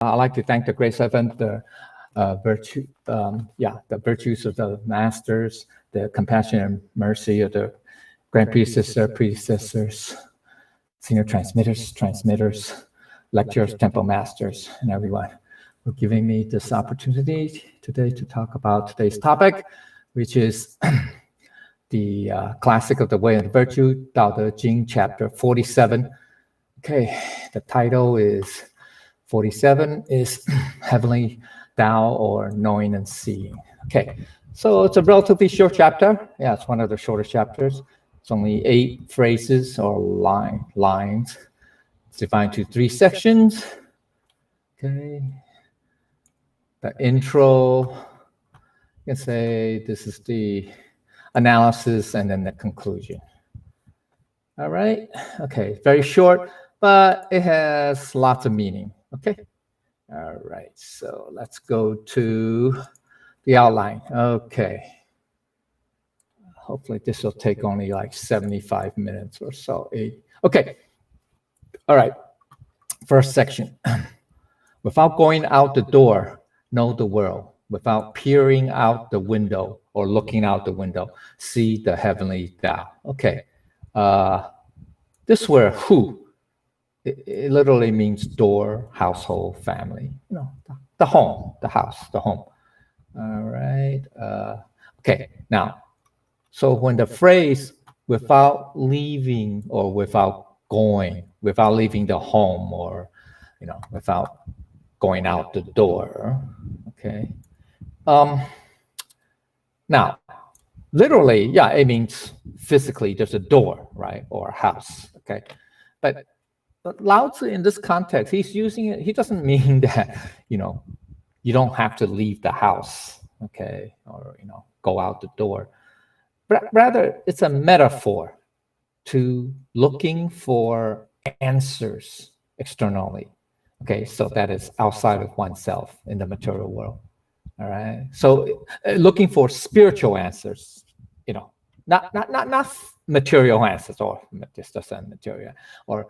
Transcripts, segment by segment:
I'd like to thank the Great Seven, the the virtues of the masters, the compassion and mercy of the grand predecessors, senior transmitters, lecturers, temple masters, and everyone for giving me this opportunity today to talk about today's topic, which is the classic of the way and virtue, Tao Te Ching, chapter 47. Okay, the title is 47 is Heavenly Tao, or Knowing and Seeing. Okay, so it's a relatively short chapter. Yeah, it's one of the shorter chapters. It's only 8 phrases or lines. It's divided into 3 sections. Okay, the intro, you can say this is the analysis and then the conclusion. All right, okay, very short, but it has lots of meaning. Okay, all right, so let's go to the outline. Okay, hopefully this will take only like 75 minutes or so. Okay, all right, first section. Without going out the door, know the world. Without peering out the window or looking out the window, see the heavenly Tao. Okay, this word who, it literally means door, household, family. You know, the home, the house, the home. All right. Okay. Now, so when the phrase "without leaving" or "without going," without leaving the home, or without going out the door. Okay. Now, literally, yeah, it means physically there's a door, right, or a house. Okay, but Lao Tzu in this context, he's using it. He doesn't mean that you don't have to leave the house, okay, or go out the door. But rather, it's a metaphor to looking for answers externally. Okay, so that is outside of oneself in the material world. All right, so looking for spiritual answers, not material answers, or just material, or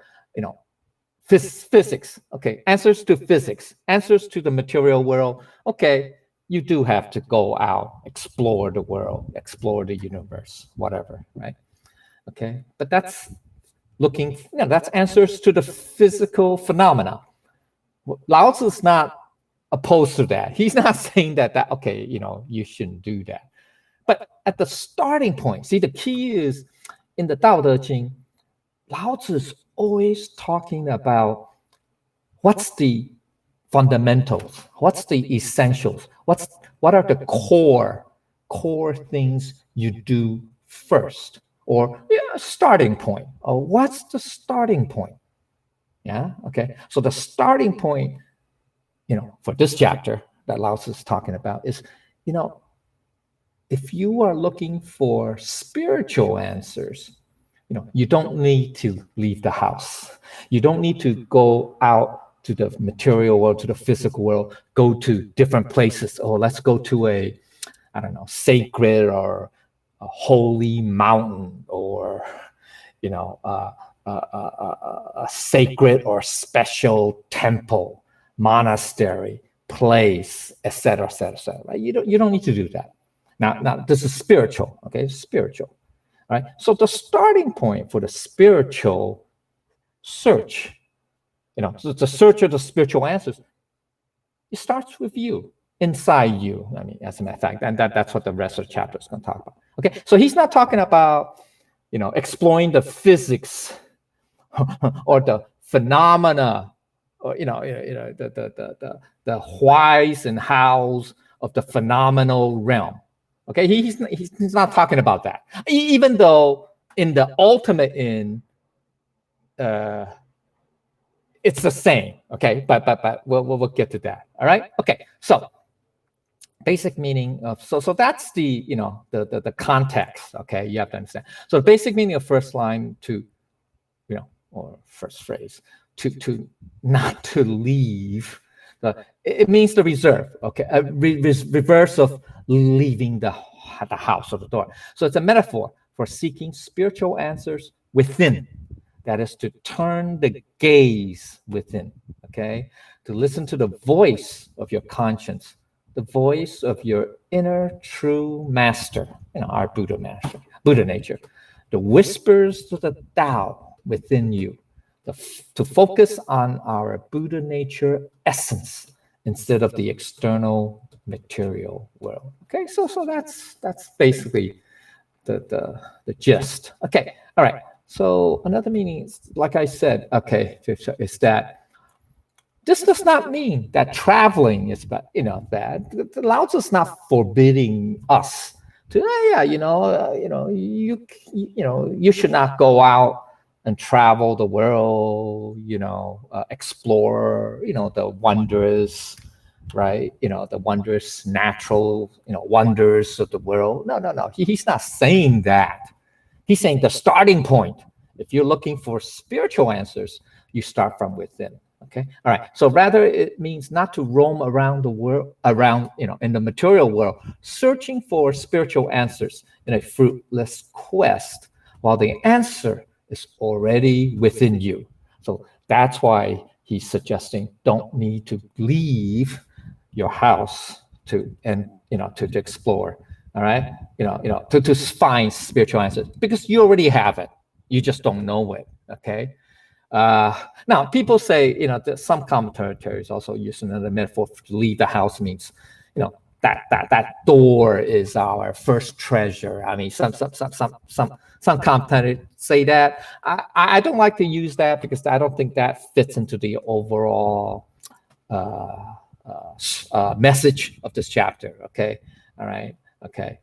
physics. Okay, answers to physics, answers to the material world. Okay, you do have to go out, explore the world, explore the universe, whatever, right? Okay, but that's looking, that's answers to the physical phenomena. Lao Tzu is not opposed to that. He's not saying that okay, you shouldn't do that. But at the starting point, see, the key is in the Tao Te Ching, Lao Tzu is always talking about what's the fundamentals, what's the essentials, what are the core things you do first, or starting point, or what's the starting point? Yeah, okay. So the starting point, for this chapter that Lao Tzu is talking about is, if you are looking for spiritual answers, you don't need to leave the house. You don't need to go out to the material world, to the physical world, go to different places. Oh, let's go to a, sacred or a holy mountain, or, a sacred or special temple, monastery, place, etc., etc., etc. Right? You don't need to do that. Now this is spiritual. Okay, spiritual. Right. So the starting point for the spiritual search, so the search of the spiritual answers, it starts with you, inside you. I mean, as a matter of fact, and that's what the rest of the chapter is going to talk about. Okay, so he's not talking about, exploring the physics or the phenomena, or the whys and hows of the phenomenal realm. Okay, he's not talking about that. Even though in the ultimate end, it's the same. Okay, but we'll get to that. All right. Okay. So basic meaning of so that's the the context. Okay, you have to understand. So the basic meaning of first line to or first phrase to not to leave. It means the reserve. Okay, reverse of leaving the house or the door. So it's a metaphor for seeking spiritual answers within. That is to turn the gaze within. Okay, to listen to the voice of your conscience, the voice of your inner true master, our Buddha master, Buddha nature, the whispers of the Tao within you, to focus on our Buddha nature essence instead of the external material world. Okay, so that's basically the gist. Okay, all right. So another meaning is, like I said, okay, is that this does not mean that traveling is bad. Bad. Lao Tzu is not forbidding us to, you should not go out and travel the world, explore, the wondrous, right? The wondrous natural, wonders of the world. No. He's not saying that. He's saying the starting point. If you're looking for spiritual answers, you start from within. Okay. All right. So rather, it means not to roam around the world, in the material world, searching for spiritual answers in a fruitless quest, while the answer is already within you. So that's why he's suggesting don't need to leave your house to explore. All right, to find spiritual answers, because you already have it. You just don't know it. Okay. Now people say, some commentators also use another metaphor to leave the house means, that door is our first treasure. I mean, some commentators say that. I don't like to use that because I don't think that fits into the overall message of this chapter. Okay, all right, okay.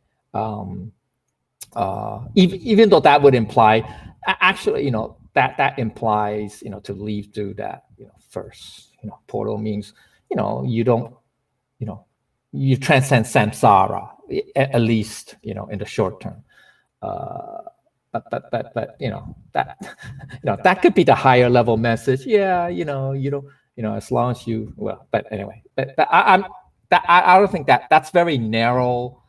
Even though that would imply, actually, that implies, to leave through that, first, portal means, you don't, you transcend samsara, at least, in the short term. But that could be the higher level message. Yeah, you don't, as long as you, well, but anyway, but I don't think that's very narrow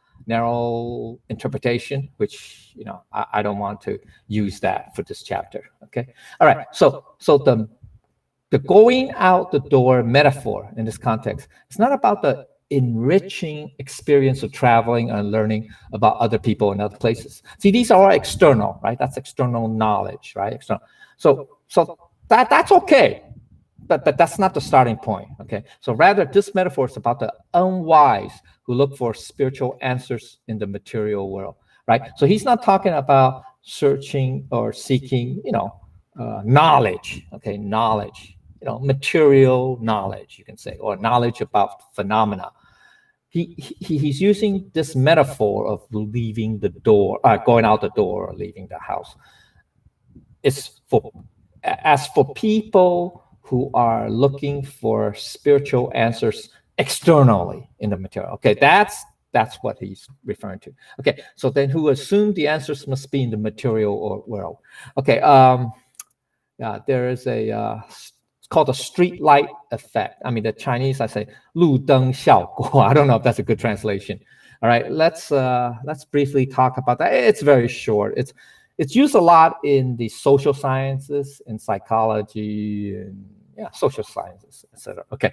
interpretation, which I don't want to use that for this chapter. Okay, all right. So the going out the door metaphor in this context, it's not about the enriching experience of traveling and learning about other people and other places. See, these are all external, right? That's external knowledge, right? External. So that's okay. But that's not the starting point, okay? So rather, this metaphor is about the unwise who look for spiritual answers in the material world, right? So he's not talking about searching or seeking, knowledge, okay? Knowledge, material knowledge, you can say, or knowledge about phenomena. He's using this metaphor of leaving the door, going out the door, or leaving the house. It's for people who are looking for spiritual answers externally in the material. Okay, that's what he's referring to. Okay, so then who assume the answers must be in the material world. Okay, yeah, there is it's called the street light effect. I mean, the Chinese, I say, 路灯效果. I don't know if that's a good translation. All right, let's briefly talk about that. It's very short. It's used a lot in the social sciences, in psychology, and social sciences, etc. Okay,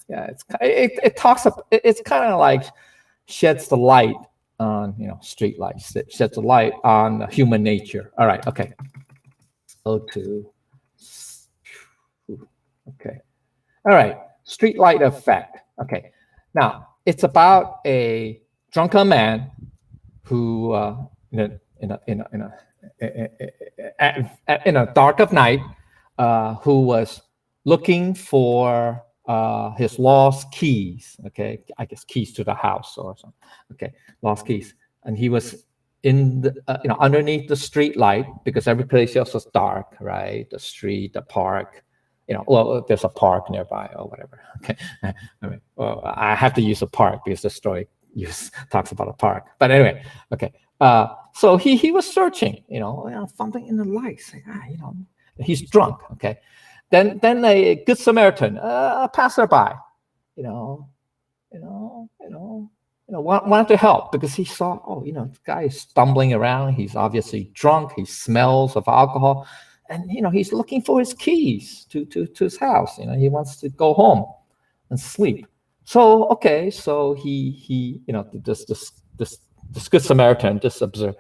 it talks. It's kind of like sheds the light on street lights. It sheds the light on human nature. All right. Okay. Okay. All right. Street light effect. Okay. Now it's about a drunken man who in a dark of night, who was looking for his lost keys. Okay, I guess keys to the house or something. Okay, lost keys, and he was in the underneath the street light because every place else was dark, right? The street, the park. Well, there's a park nearby or whatever. Okay, well, I have to use a park because the story talks about a park. But anyway, okay. So he was searching, something in the lights. He's drunk. Okay, then a good Samaritan, a passerby, wanted to help because he saw, this guy is stumbling around. He's obviously drunk. He smells of alcohol, he's looking for his keys to his house. He wants to go home and sleep. So he this good Samaritan, this observer,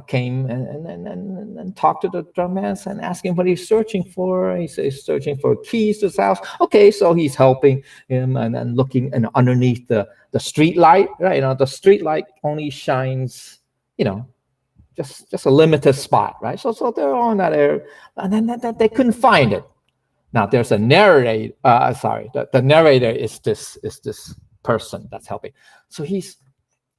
came and talked to the drunk man and asked him what he's searching for. He says he's searching for keys to his house. Okay, so he's helping him and looking underneath the street light, right? The street light only shines, just a limited spot, right? So they're on that area, and then they couldn't find it. Now there's a narrator. The narrator is this person that's helping. So he's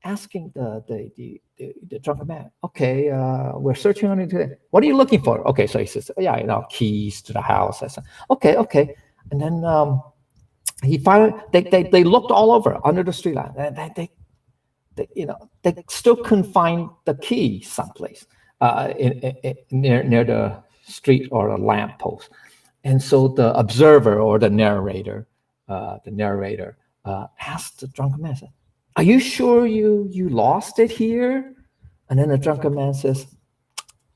asking the drunken man, okay, we're searching on it today. What are you looking for? Okay, so he says, yeah, keys to the house. I said, okay. And then he finally, they looked all over under the street light. And they still couldn't find the key someplace near the street or a lamp post. And so the observer or the narrator asked the drunken man, said, are you sure you lost it here? And then the drunken man says,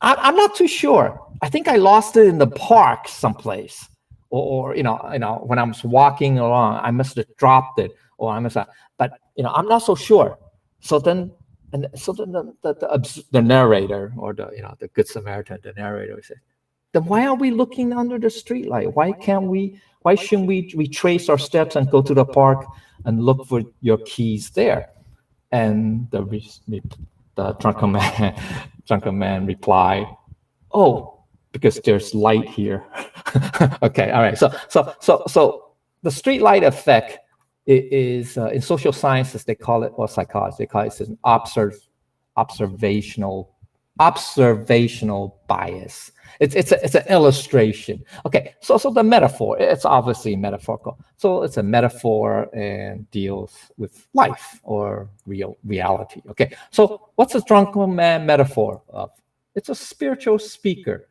I'm not too sure. I think I lost it in the park someplace. Or when I was walking along, I must have dropped it, or I must have, but I'm not so sure. So then the narrator or the good Samaritan, the narrator said, then why are we looking under the streetlight? Why shouldn't we retrace our steps and go to the park and look for your keys there? And the drunken man replied, oh, because there's light here. Okay, all right. So the streetlight effect is in social sciences they call it, or psychology they call it, an observational bias. It's an illustration. Okay, so the metaphor, it's obviously metaphorical. So it's a metaphor and deals with life or reality. Okay, so what's a drunken man metaphor of? It's a spiritual seeker.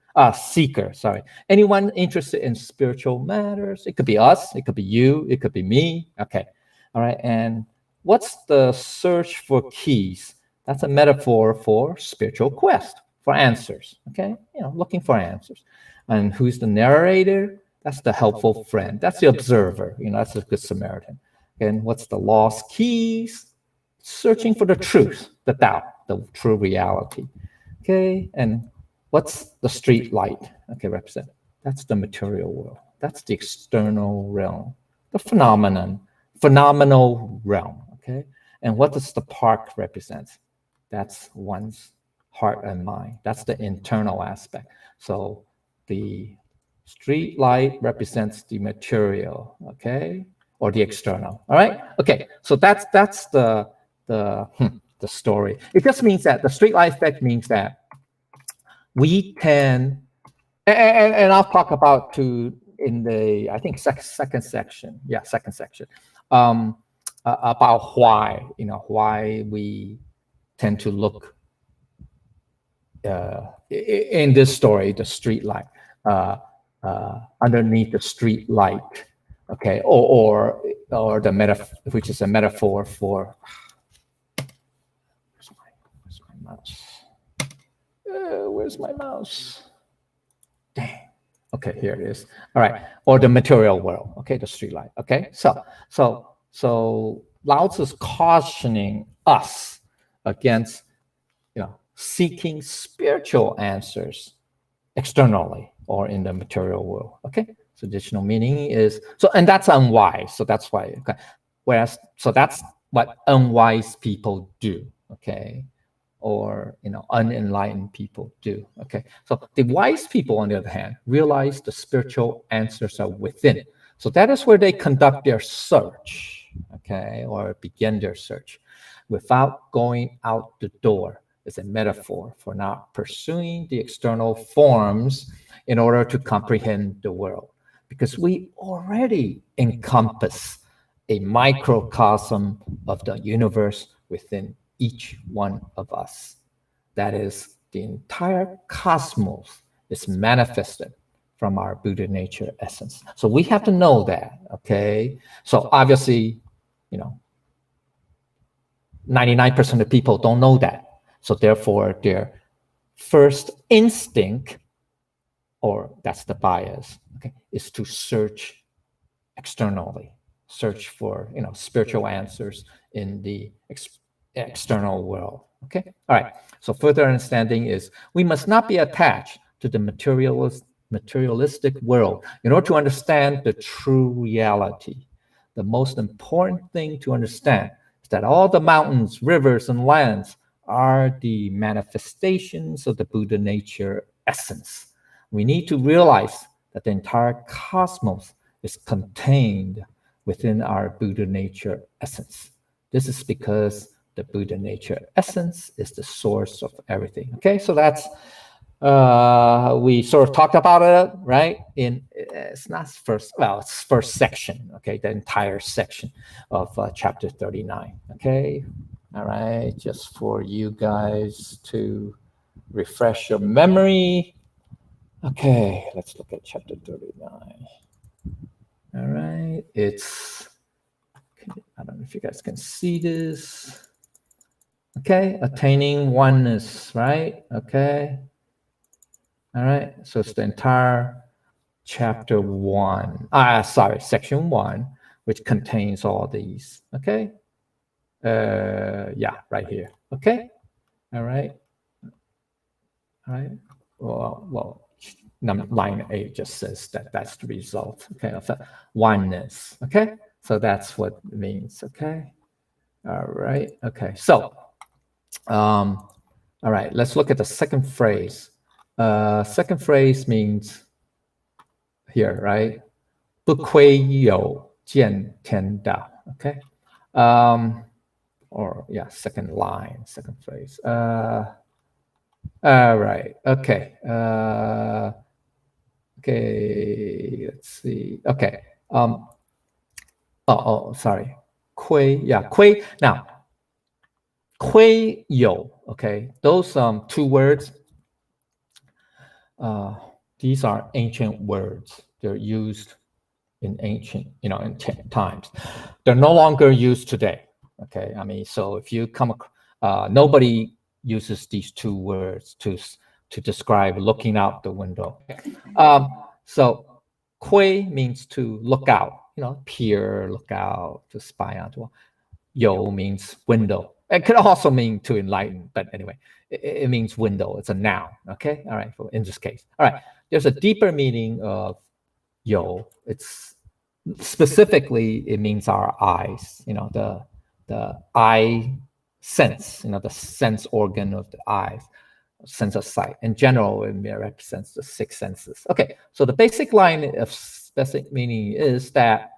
Sorry. Anyone interested in spiritual matters? It could be us, it could be you, it could be me. Okay, all right. And what's the search for keys? That's a metaphor for spiritual quest, for answers, okay? Looking for answers. And who's the narrator? That's the helpful friend. That's the observer, that's the good Samaritan. And what's the lost keys? Searching for the truth, the Tao, the true reality, okay? And what's the street light, okay, represent? That's the material world. That's the external realm, the phenomenal realm, okay? And what does the park represent? That's one's heart and mind. That's the internal aspect. So the street light represents the material, okay, or the external. All right. Okay. So that's the story. It just means that the street light effect means that we can, and I'll talk about in the second section. Yeah, second section. About why we tend to look in this story, the street light, underneath the street light, okay, or the metaphor, which is a metaphor for. Where's my mouse? Where's my mouse? Dang. Okay, here it is. All right, or the material world. Okay, the street light. Okay, so Lao Tzu is cautioning us against, seeking spiritual answers externally or in the material world. Okay, so additional meaning is and that's unwise. So that's why. Okay, that's what unwise people do. Okay, or unenlightened people do. Okay, so the wise people, on the other hand, realize the spiritual answers are within. So that is where they conduct their search. Okay, or begin their search without going out the door. Is a metaphor for not pursuing the external forms in order to comprehend the world, because we already encompass a microcosm of the universe within each one of us. That is, the entire cosmos is manifested from our Buddha nature essence. So we have to know that, okay? So obviously, 99% of people don't know that. So therefore, their first instinct or that's the bias, okay, is to search externally, search for, spiritual answers in the external world. Okay. All right. So further understanding is we must not be attached to the materialistic world in order to understand the true reality. The most important thing to understand is that all the mountains, rivers, and lands are the manifestations of the Buddha nature essence. We need to realize that the entire cosmos is contained within our Buddha nature essence. This is because the Buddha nature essence is the source of everything. Okay, so that's we sort of talked about it, right? It's not first, well, it's first section. Okay, the entire section of chapter 39. Okay, all right, just for you guys to refresh your memory. Okay, let's look at chapter 39. All right, it's, I don't know if you guys can see this. Okay, attaining oneness, right? Okay. All right, so it's the entire chapter 1. Section 1, which contains all these. Okay. Yeah, right here. Okay. All right. All right. Well, line 8 just says that that's the result. Okay, of the oneness. Okay, so that's what it means. Okay. All right. Okay. So, all right. Let's look at the second phrase. Second phrase means here, right? 不亏有见天道. Okay. Or yeah, second line, second phrase. All right. Okay. Okay. Let's see. Okay. Sorry. 亏, yeah, 亏. Now, 亏有, okay. Those two words, these are ancient words. They're used in ancient, in times. They're no longer used today. Okay. I mean, so if you come, nobody uses these two words to describe looking out the window. So 窥 means to look out, peer, look out, to spy out. Yo means window. It could also mean to enlighten, but anyway, it means window. It's a noun. Okay. All right. In this case. All right. There's a deeper meaning of yo. It's specifically, it means our eyes, the eye sense, the sense organ of the eyes, sense of sight. In general, it represents the 6 senses. Okay, so the basic line of basic meaning is that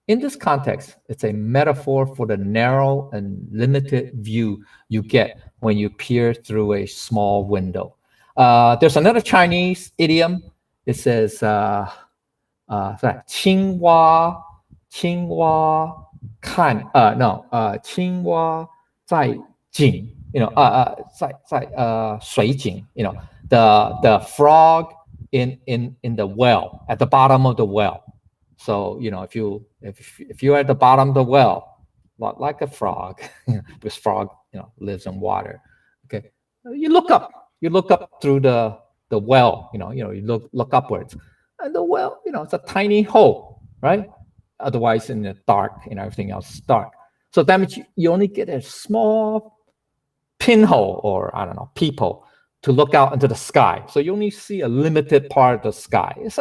in this context, it's a metaphor for the narrow and limited view you get when you peer through a small window. There's another Chinese idiom. It says, 青蛙看no 青蛙在井 在水井 the frog in the well, at the bottom of the well. So if you're at the bottom of the well, like a frog, because frog lives in water. Okay, you look up through the well. You look upwards. And the well, it's a tiny hole, right? Otherwise, in the dark, everything else is dark. So that means you only get a small pinhole, or I don't know, peephole, to look out into the sky. So you only see a limited part of the sky. It's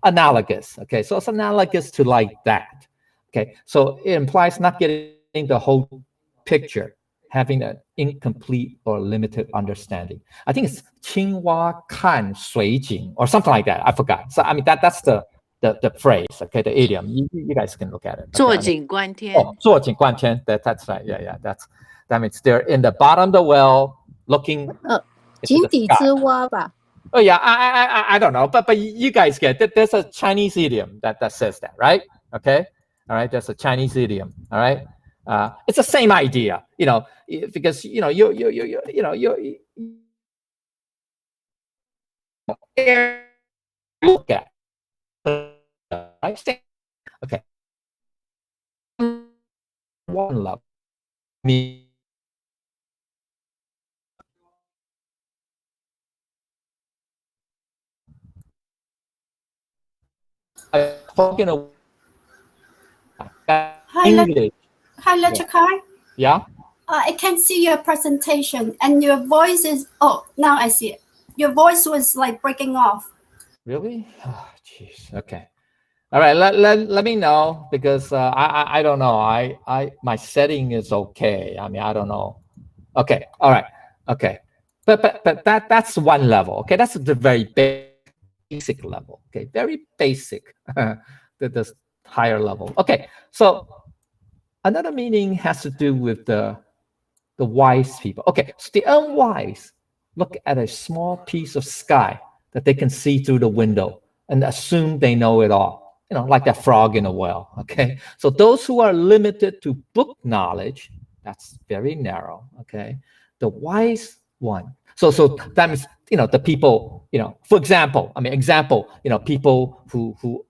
analogous. Okay, so it's analogous to like that. Okay, so it implies not getting the whole picture, having an incomplete or limited understanding. I think it's 青蛙看水井 or something like that. I forgot. So I mean that's the phrase. Okay, the idiom. You guys can look at it. 坐井观天.坐井观天. That's right. Yeah. That means they're in the bottom of the well, looking. 井底之蛙吧. Oh yeah, I don't know, but you guys get it. There's a Chinese idiom that says that, right? Okay, all right. There's a Chinese idiom. All right. It's the same idea, because you look at. Okay. One love me. talking a Hi, Lechakai. Yeah. I can see your presentation, and your voice is. Oh, now I see it. Your voice was like breaking off. Really? Oh, jeez. Okay. All right. Let me know because I don't know. My setting is okay. I mean, I don't know. Okay. All right. Okay. But that's one level. Okay. That's the very basic level. Okay. Very basic. the higher level. Okay. So another meaning has to do with the wise people. Okay. So the unwise look at a small piece of sky that they can see through the window and assume they know it all. Like that frog in a well. Okay. So those who are limited to book knowledge, that's very narrow. Okay. The wise one. So that means, the people, for example, people who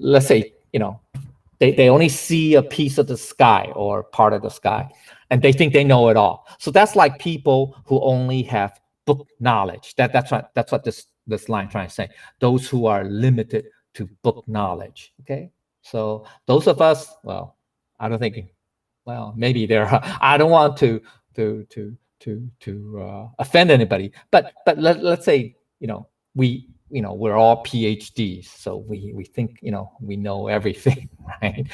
let's say, they only see a piece of the sky or part of the sky, and they think they know it all. So that's like people who only have book knowledge. That's what this line trying to say. Those who are limited to book knowledge. Okay, so those of us, well, I don't think, well, maybe there are. I don't want to offend anybody, but let's say, we're all PhDs, so we think, we know everything, right?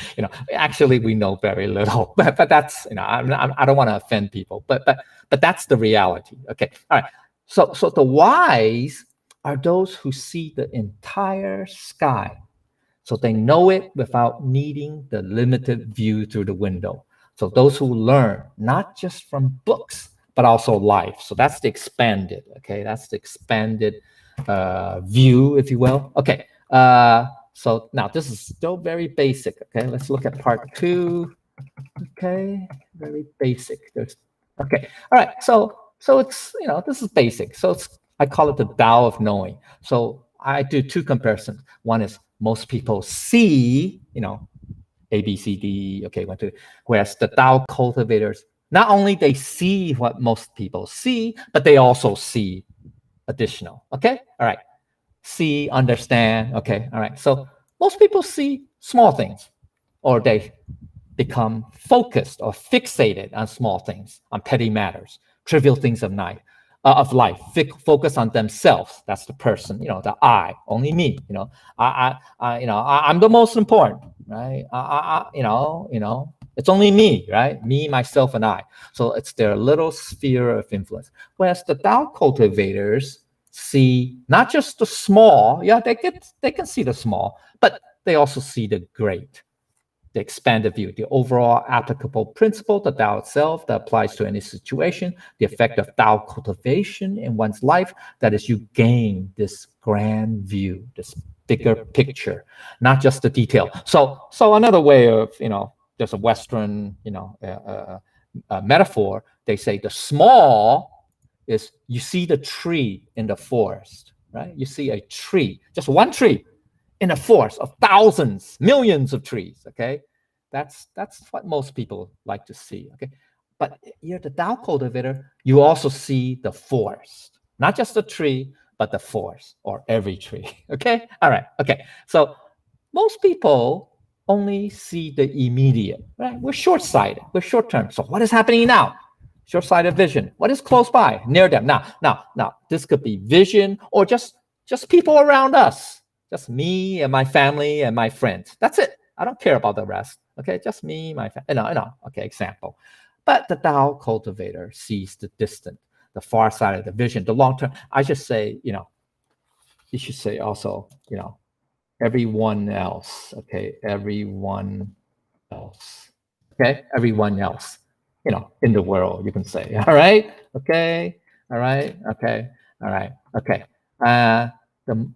Actually we know very little, but that's, I don't want to offend people, but that's the reality. Okay, all right. So the wise are those who see the entire sky, so they know it without needing the limited view through the window. So those who learn not just from books, but also life. So that's the expanded, okay? That's the expanded view, if you will. Okay, so now this is still very basic, okay? Let's look at part 2. Okay, very basic. Okay, all right, so it's, this is basic. So I call it the Tao of knowing. So I do 2 comparisons. One is most people see, A, B, C, D, okay, 1, 2. Whereas the Tao cultivators, not only they see what most people see, but they also see additional. Okay, all right. See, understand. Okay, all right. So most people see small things, or they become focused or fixated on small things, on petty matters, trivial things of life. Focus on themselves. That's the person, the I, only me. I'm the most important, right? It's only me, right? Me, myself, and I. So it's their little sphere of influence. Whereas the Tao cultivators see not just the small. Yeah, they can see the small, but they also see the great, the expanded view, the overall applicable principle, the Tao itself that applies to any situation, the effect of Tao cultivation in one's life. That is, you gain this grand view, this bigger picture, not just the detail. So another way of, there's a Western, metaphor. They say the small is, you see the tree in the forest, right? You see a tree, just one tree, in a forest of thousands, millions of trees. Okay, that's what most people like to see. Okay, but you're the Tao cultivator, you also see the forest, not just the tree, but the forest, or every tree. Okay, all right. Okay, so most people only see the immediate, right? We're short-sighted, we're short-term. So what is happening now? Short-sighted vision. What is close by, near them? Now, this could be vision, or just people around us. Just me and my family and my friends. That's it. I don't care about the rest. Okay, just me, my family. Okay, example. But the Tao cultivator sees the distant, the far side of the vision, the long term. I just say, you should say also, everyone else. Okay, everyone else. Okay, everyone else. In the world, you can say. All right. Okay. All right. Okay. All right. Okay. The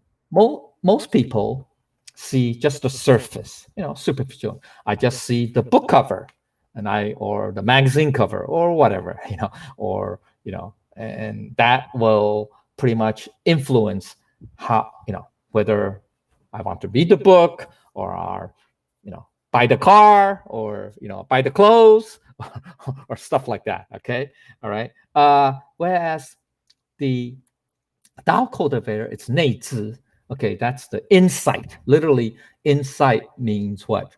most people see just the surface, superficial. I just see the book cover, or the magazine cover, or whatever, and that will pretty much influence how, whether I want to read the book, or buy the car, or buy the clothes, or stuff like that. Okay, all right. Whereas the Tao cultivator, it's 内知. Okay, that's the insight. Literally, insight means what?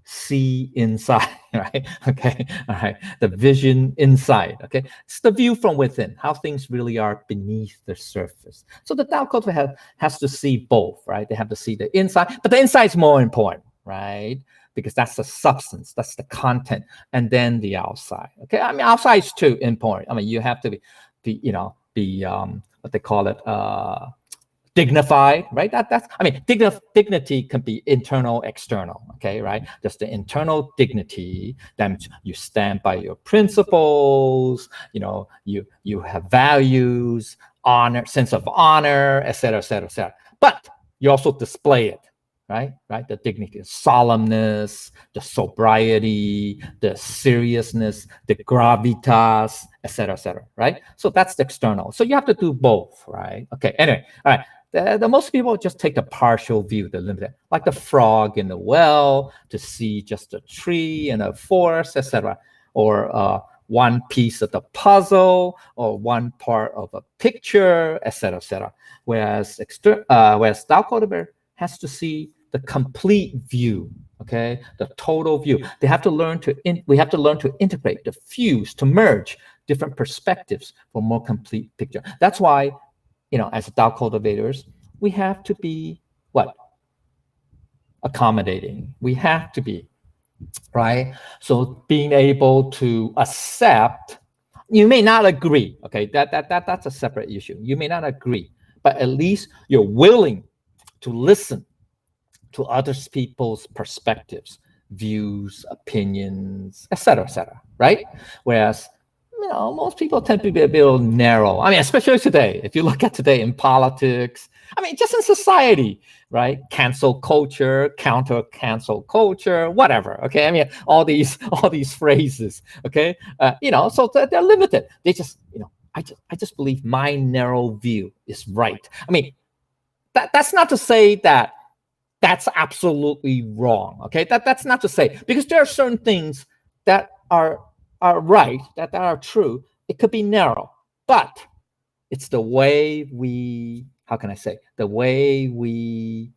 See inside, right? Okay, all right. The vision inside, okay? It's the view from within, how things really are beneath the surface. So the Tao cultivator has to see both, right? They have to see the inside, but the inside is more important, right? Because that's the substance, that's the content, and then the outside, okay? I mean, outside is too important. I mean, you have to be what they call it, dignified, right? Dignity can be internal, external, okay, right? Just the internal dignity, then you stand by your principles, you have values, honor, sense of honor, etc., etc., etc. But you also display it, right? The dignity, the solemnness, the sobriety, the seriousness, the gravitas, etc., etc., right? So that's the external. So you have to do both, right? Okay, anyway, all right. The most people just take the partial view, the limited, like the frog in the well, to see just a tree and a forest, etc., or one piece of the puzzle, or one part of a picture, etc., etc. Whereas Tao cultivator has to see the complete view, okay, the total view. We have to learn to integrate, to fuse, to merge different perspectives for a more complete picture. That's why, as Tao cultivators, we have to be what? Accommodating. We have to be, right? So being able to accept, you may not agree, okay? That's a separate issue. You may not agree, but at least you're willing to listen to other people's perspectives, views, opinions, etc., right? Whereas most people tend to be a bit narrow. I mean, especially today, if you look at today in politics, I mean, just in society, right? Cancel culture, counter cancel culture, whatever. Okay, I mean, all these phrases. Okay, so they're limited. They just, I just believe my narrow view is right. I mean, that's not to say that that's absolutely wrong. Okay, that's not to say, because there are certain things that are right, that are true. It could be narrow, but it's the way we, how can I say, the way we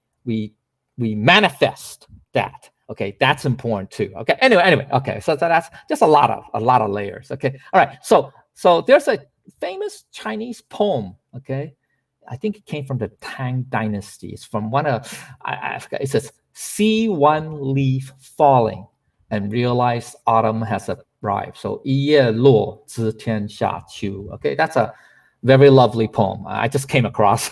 manifest that. Okay, that's important too. Okay, anyway, okay, so that's just a lot of layers. Okay, all right. So there's a famous Chinese poem. Okay, I think it came from the Tang Dynasty. It's from one of, I forgot. It says, "See one leaf falling, and realize autumn has arrived." So 一叶落，知天下秋. Okay, that's a very lovely poem. I just came across.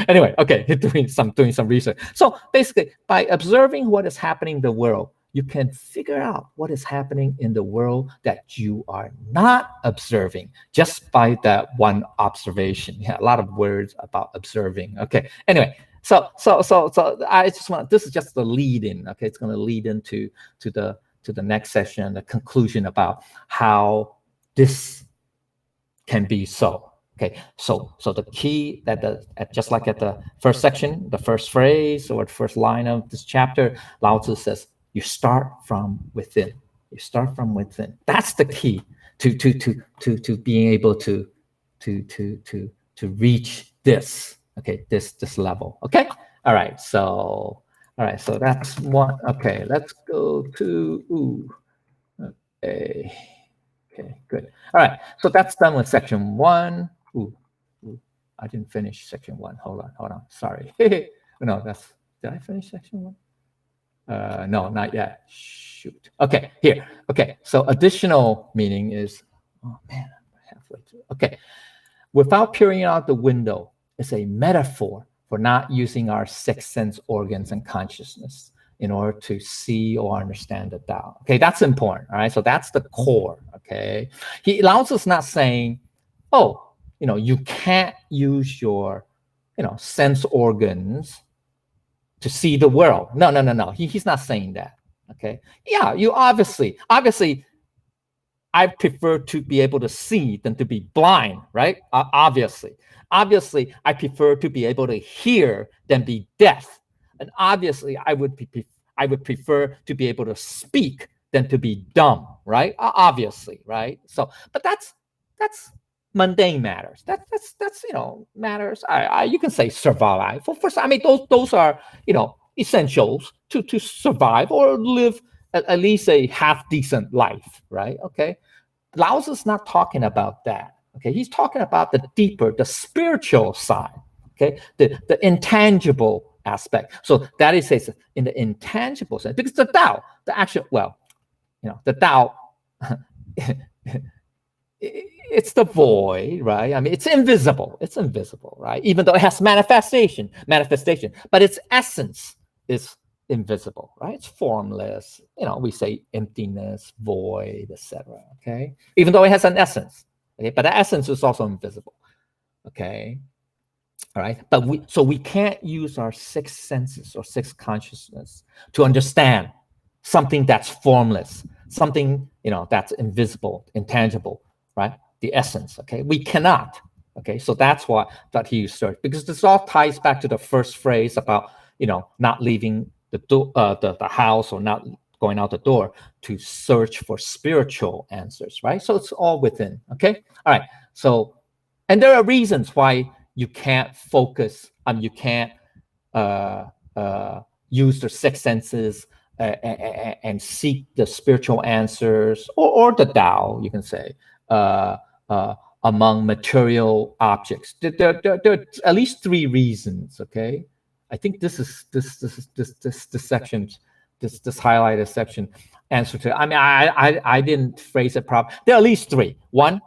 Anyway, okay, doing some research. So basically, by observing what is happening in the world, you can figure out what is happening in the world that you are not observing just by that one observation. Yeah, a lot of words about observing. Okay. Anyway, so I just want, this is just the lead in. Okay, it's going to lead into the next session, the conclusion about how this can be so. Okay, so the key that just like at the first section, the first phrase or the first line of this chapter, Lao Tzu says, you start from within. You start from within. That's the key to being able to reach this. Okay, this level. Okay, all right. So that's one. Okay, let's go to Okay, good. All right, so that's done with section 1. I didn't finish section 1. Hold on. Sorry. No, did I finish section 1? No, not yet. Shoot. Okay, here. Okay, so additional meaning is, oh man, I'm halfway through. Okay, without peering out the window is a metaphor for not using our sixth sense organs and consciousness in order to see or understand the Tao. Okay, that's important. All right, so that's the core. Okay, Lao Tzu's not saying, oh, you can't use your, sense organs to see the world. No. He's not saying that. Okay. Yeah, you obviously, I prefer to be able to see than to be blind, right? Obviously, I prefer to be able to hear than be deaf, and obviously, I would prefer to be able to speak than to be dumb, right? Obviously, right? So, but that's mundane matters. That's matters. You can say survive. For I mean, those are essentials to survive or live at least a half decent life, right? Okay, Lao Tzu's not talking about that. Okay, he's talking about the deeper, the spiritual side. Okay, the intangible aspect. So that is in the intangible sense, because the Tao, the actual, the Tao. It's the void, right? I mean, it's invisible. It's invisible, right? Even though it has manifestation, but its essence is invisible, right? It's formless. We say emptiness, void, etc. Okay, even though it has an essence, okay, but the essence is also invisible. Okay, all right. But we can't use our six senses or six consciousness to understand something that's formless, something that's invisible, intangible, right? The essence. Okay, we cannot. Okay, so that's why that he used, because this all ties back to the first phrase about not leaving the door, the house, or not going out the door to search for spiritual answers, right? So it's all within. Okay, all right. So, and there are reasons why you can't focus. You can't use the six senses and seek the spiritual answers, or the Tao, you can say, among material objects. There are at least three reasons. Okay, I think this section, this highlighted section, answer to. I mean, I didn't phrase it properly. There are at least three. One.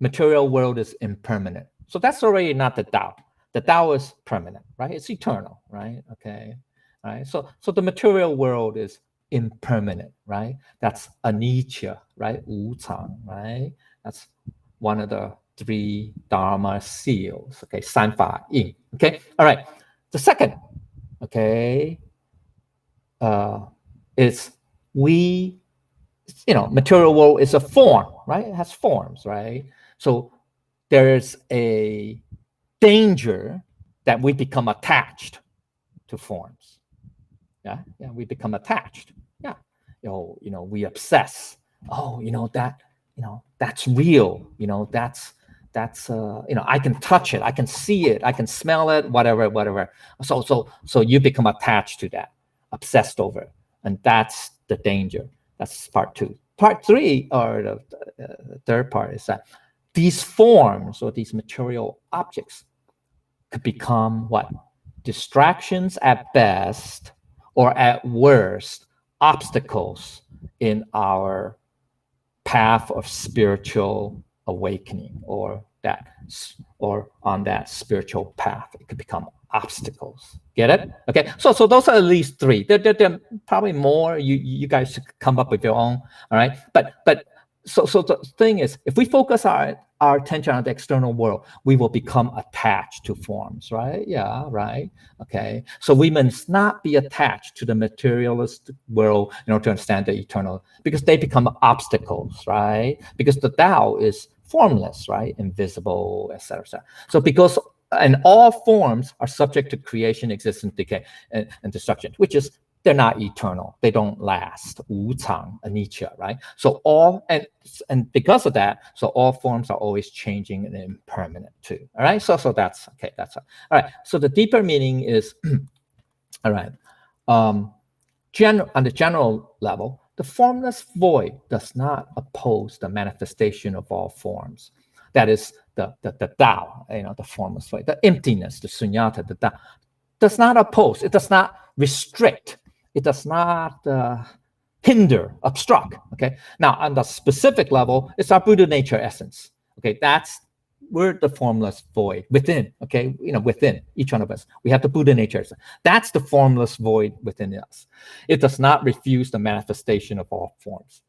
Material world is impermanent. So that's already not the Tao. The Tao is permanent, right? It's eternal, right? Okay, right? So the material world is impermanent, right? That's anicca, right? 无常, right? That's one of the three Dharma seals, okay? 三法印, okay? All right. The second, okay, is material world is a form, right? It has forms, right? So there's a danger that we become attached to forms. Yeah, we become attached. Yeah, we obsess. Oh, that's real. That's I can touch it, I can see it, I can smell it, whatever. So you become attached to that, obsessed over it, and that's the danger. That's part two. Part three, or the third part, is that these forms or these material objects could become what? Distractions at best, or at worst, obstacles in our path of spiritual awakening, or on that spiritual path. It could become obstacles. Get it? Okay. So those are at least three. There are probably more. You guys should come up with your own. All right. But so the thing is, if we focus our attention on the external world, we will become attached to forms, right? Yeah, right. Okay. So we must not be attached to the materialist world in order to understand the eternal, because they become obstacles, right? Because the Tao is formless, right? Invisible, etc. So and all forms are subject to creation, existence, decay, and destruction, which is, they're not eternal. They don't last. 无常, anicca, right? So and because of that, so all forms are always changing and impermanent too. All right. So that's okay. That's all right. So the deeper meaning is, all right. On the general level, the formless void does not oppose the manifestation of all forms. That is the Tao, the formless void, the emptiness, the sunyata, the Tao, does not oppose. It does not restrict. It does not hinder, obstruct. Okay. Now, on the specific level, it's our Buddha nature essence. Okay, we're the formless void within. Okay, within each one of us, we have the Buddha nature. That's the formless void within us. It does not refuse the manifestation of all forms,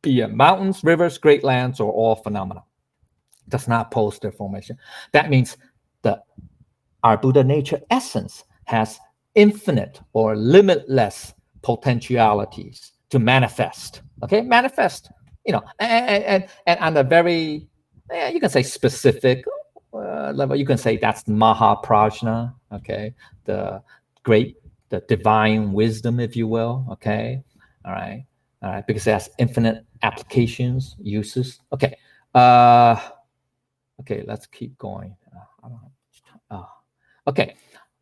be it mountains, rivers, great lands, or all phenomena. It does not oppose their formation. That means our Buddha nature essence has infinite or limitless potentialities to manifest. Okay, manifest. And on a very, you can say specific level, you can say that's Mahaprajna. Okay, the divine wisdom, if you will. Okay, all right. all right, because it has infinite applications, uses. Okay, okay, let's keep going. I don't have okay,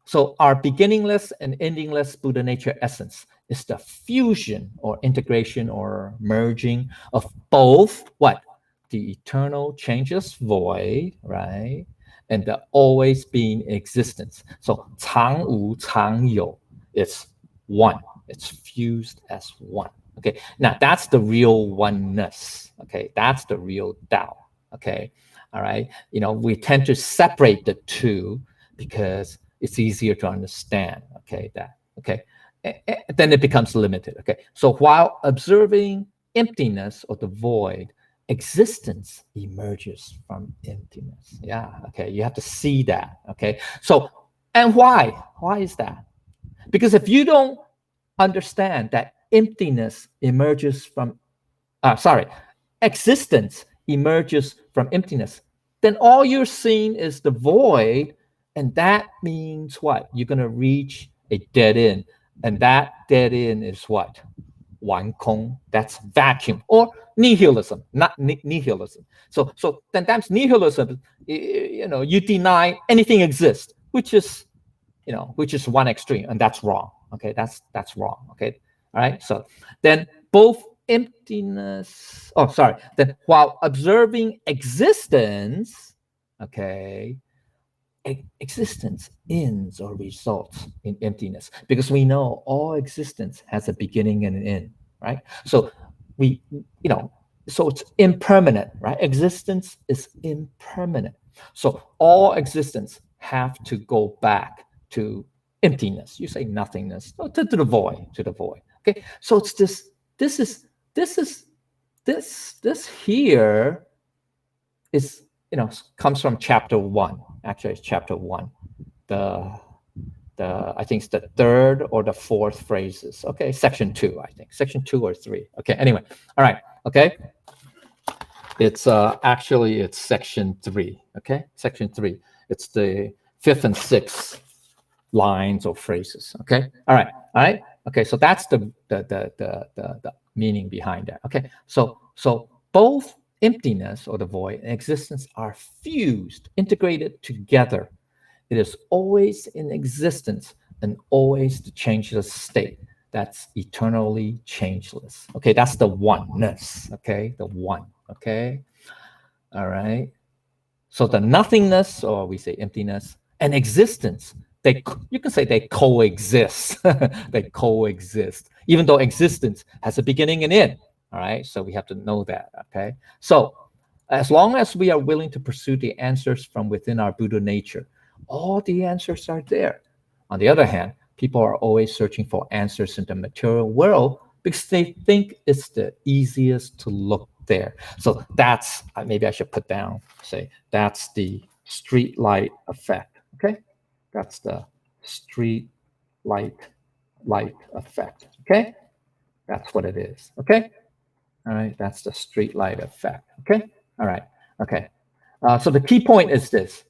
so our beginningless and endingless Buddha nature essence is the fusion or integration or merging of both what? The eternal changeless void, right? And the always being existence. So 常无常有, it's one. It's fused as one. Okay, now that's the real oneness. Okay, that's the real Tao. Okay, all right. You know, we tend to separate the two because it's easier to understand. Okay, that. Okay, then it becomes limited. Okay, so while observing emptiness or the void, existence emerges from emptiness. Yeah. Okay, you have to see that. Okay, so and why? Why is that? Because if you don't understand that emptiness emerges from, existence emerges from emptiness, then all you're seeing is the void, and that means what? You're going to reach a dead end, and that dead end is what? 完空, that's vacuum, or nihilism, not nihilism. So then that's nihilism. You know, you deny anything exists, which is one extreme, and that's wrong. Okay, that's wrong. Okay, all right. So then both emptiness. Oh, sorry. Then while observing existence, okay, existence ends or results in emptiness, because we know all existence has a beginning and an end, right? So so it's impermanent, right? Existence is impermanent. So all existence have to go back to emptiness. You say nothingness, to the void, Okay, so it's this here is, comes from chapter 1. Actually, it's chapter 1. I think it's the third or the fourth phrases. Okay, section 2, I think. Section 2 or 3. Okay, anyway. All right, okay. It's actually, it's section 3. Okay, section 3. It's the 5th and 6th lines or phrases. Okay, all right. Okay, so that's the meaning behind that. Okay, so both emptiness or the void and existence are fused, integrated together. It is always in existence and always the changeless state that's eternally changeless. Okay, that's the oneness. Okay, the one. Okay, all right. So the nothingness, or we say emptiness, and existence, you can say they coexist. They coexist, even though existence has a beginning and end. All right, so we have to know that. Okay, so as long as we are willing to pursue the answers from within our Buddha nature, all the answers are there. On the other hand, people are always searching for answers in the material world because they think it's the easiest to look there. So that's, maybe I should put down, say, that's the street light effect. Okay, that's the street light effect. Okay, that's what it is. Okay, all right, that's the street light effect. Okay, all right, okay. So the key point is this.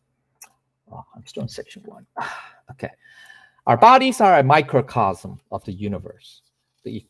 Oh, I'm still in section 1. Okay, our bodies are a microcosm of the universe. The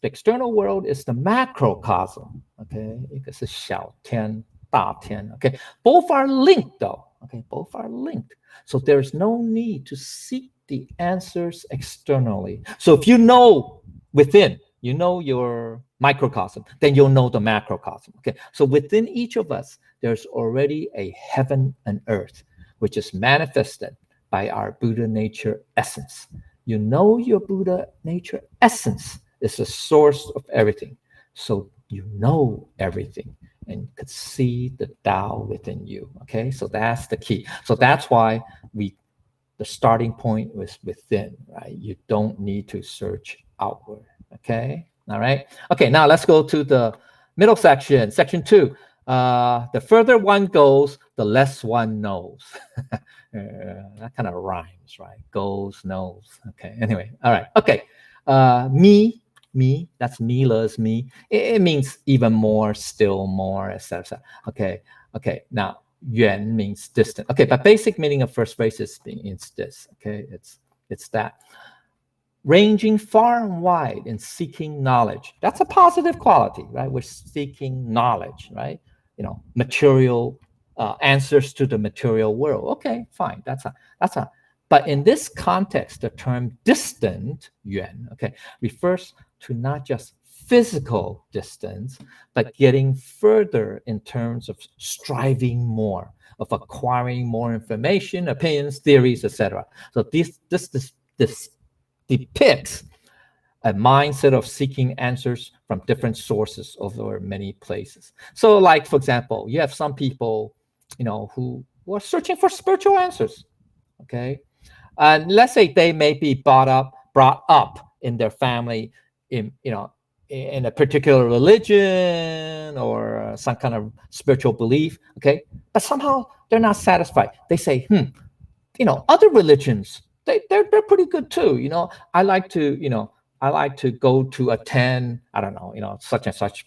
external world is the macrocosm. Okay, 一个是小天大天. Okay, both are linked though. Okay, both are linked. So there's no need to seek the answers externally. So if you know within, you know your microcosm, then you'll know the macrocosm. Okay, so within each of us, there's already a heaven and earth, which is manifested by our Buddha nature essence. You know your Buddha nature essence is the source of everything. So you know everything and could see the Tao within you. Okay, so that's the key. So that's why the starting point was within, right? You don't need to search outward. Okay, all right. Okay, now let's go to the middle section, section 2. The further one goes, the less one knows. That kind of rhymes, right? Goes, knows. Okay, anyway, all right. Okay, me, that's Mila's me. It means even more, still more, etc. Okay, now yuan means distant. Okay, but basic meaning of first phrase is this. Okay, it's that. ranging far and wide in seeking knowledge. That's a positive quality, right? We're seeking knowledge, right? Material answers to the material world. Okay, fine. But in this context, the term distant, yuan, okay, refers to not just physical distance, but getting further in terms of striving more, of acquiring more information, opinions, theories, etc. So this depicts a mindset of seeking answers from different sources over many places. So, like, for example, you have some people, who are searching for spiritual answers, okay? And let's say they may be brought up in their family in a particular religion or some kind of spiritual belief, okay? But somehow they're not satisfied. They say, other religions, they're pretty good too. I like to go to attend, I don't know, such and such,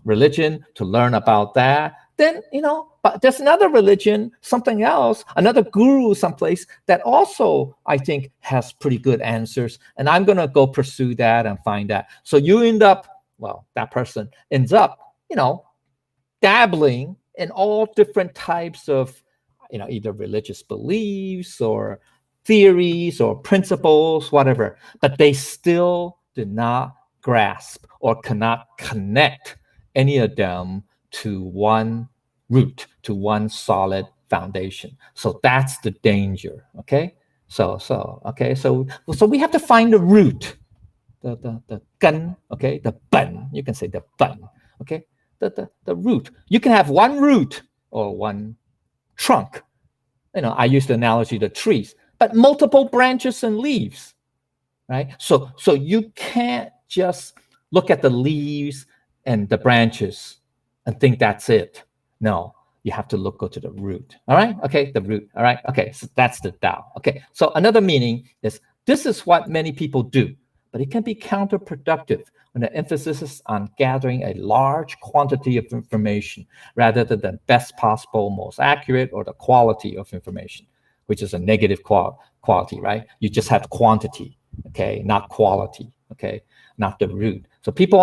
religion to learn about that. Then, but there's another religion, something else, another guru someplace that also, I think, has pretty good answers. And I'm going to go pursue that and find that. So that person ends up, dabbling in all different types of, either religious beliefs or theories or principles, whatever. But they still do not grasp or cannot connect any of them to one root, to one solid foundation. So that's the danger. Okay. So we have to find the root, the gun. Okay, the bun. You can say the bun. Okay, the root. You can have one root or one trunk. I use the analogy of the trees, but multiple branches and leaves. Right. So you can't just look at the leaves and the branches and think that's it. No, you have to go to the root. All right. Okay. The root. All right. Okay. So that's the Tao. Okay. So another meaning is this is what many people do, but it can be counterproductive when the emphasis is on gathering a large quantity of information rather than the best possible, most accurate, or the quality of information, which is a negative quality, right? You just have quantity, okay, not quality, okay, not the root. So people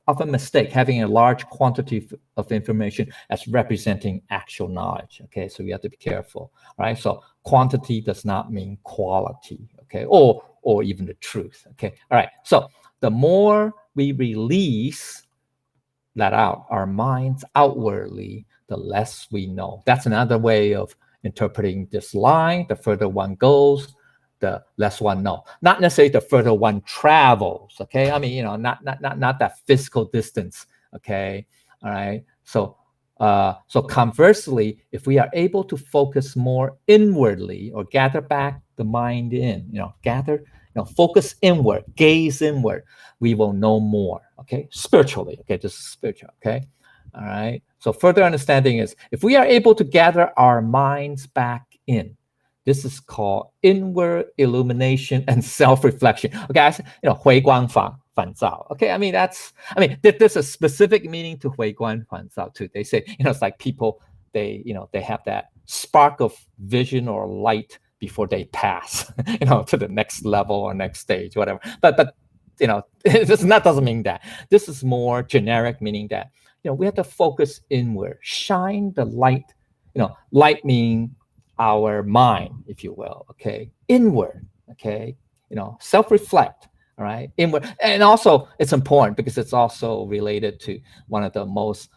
often mistake having a large quantity of information as representing actual knowledge, okay? So you have to be careful, right? So quantity does not mean quality, okay, or even the truth, okay? All right, so the more we let out our minds outwardly, the less we know. That's another way of interpreting this line. The further one goes, the less one knows. Not necessarily the further one travels, okay? I mean, not that physical distance, okay? All right. So conversely, if we are able to focus more inwardly or gather back the mind in, focus inward, gaze inward, we will know more, okay? Spiritually, okay? This is spiritual, okay? All right. So further understanding is if we are able to gather our minds back in, this is called inward illumination and self-reflection. Okay, 回光返照. Okay, there's a specific meaning to 回光返照too. They say, it's like people, they have that spark of vision or light before they pass, to the next level or next stage, whatever. But that doesn't mean that. This is more generic, meaning that, we have to focus inward, shine the light, light meaning our mind, if you will, okay, inward, okay, self-reflect, all right, inward. And also it's important because it's also related to one of the most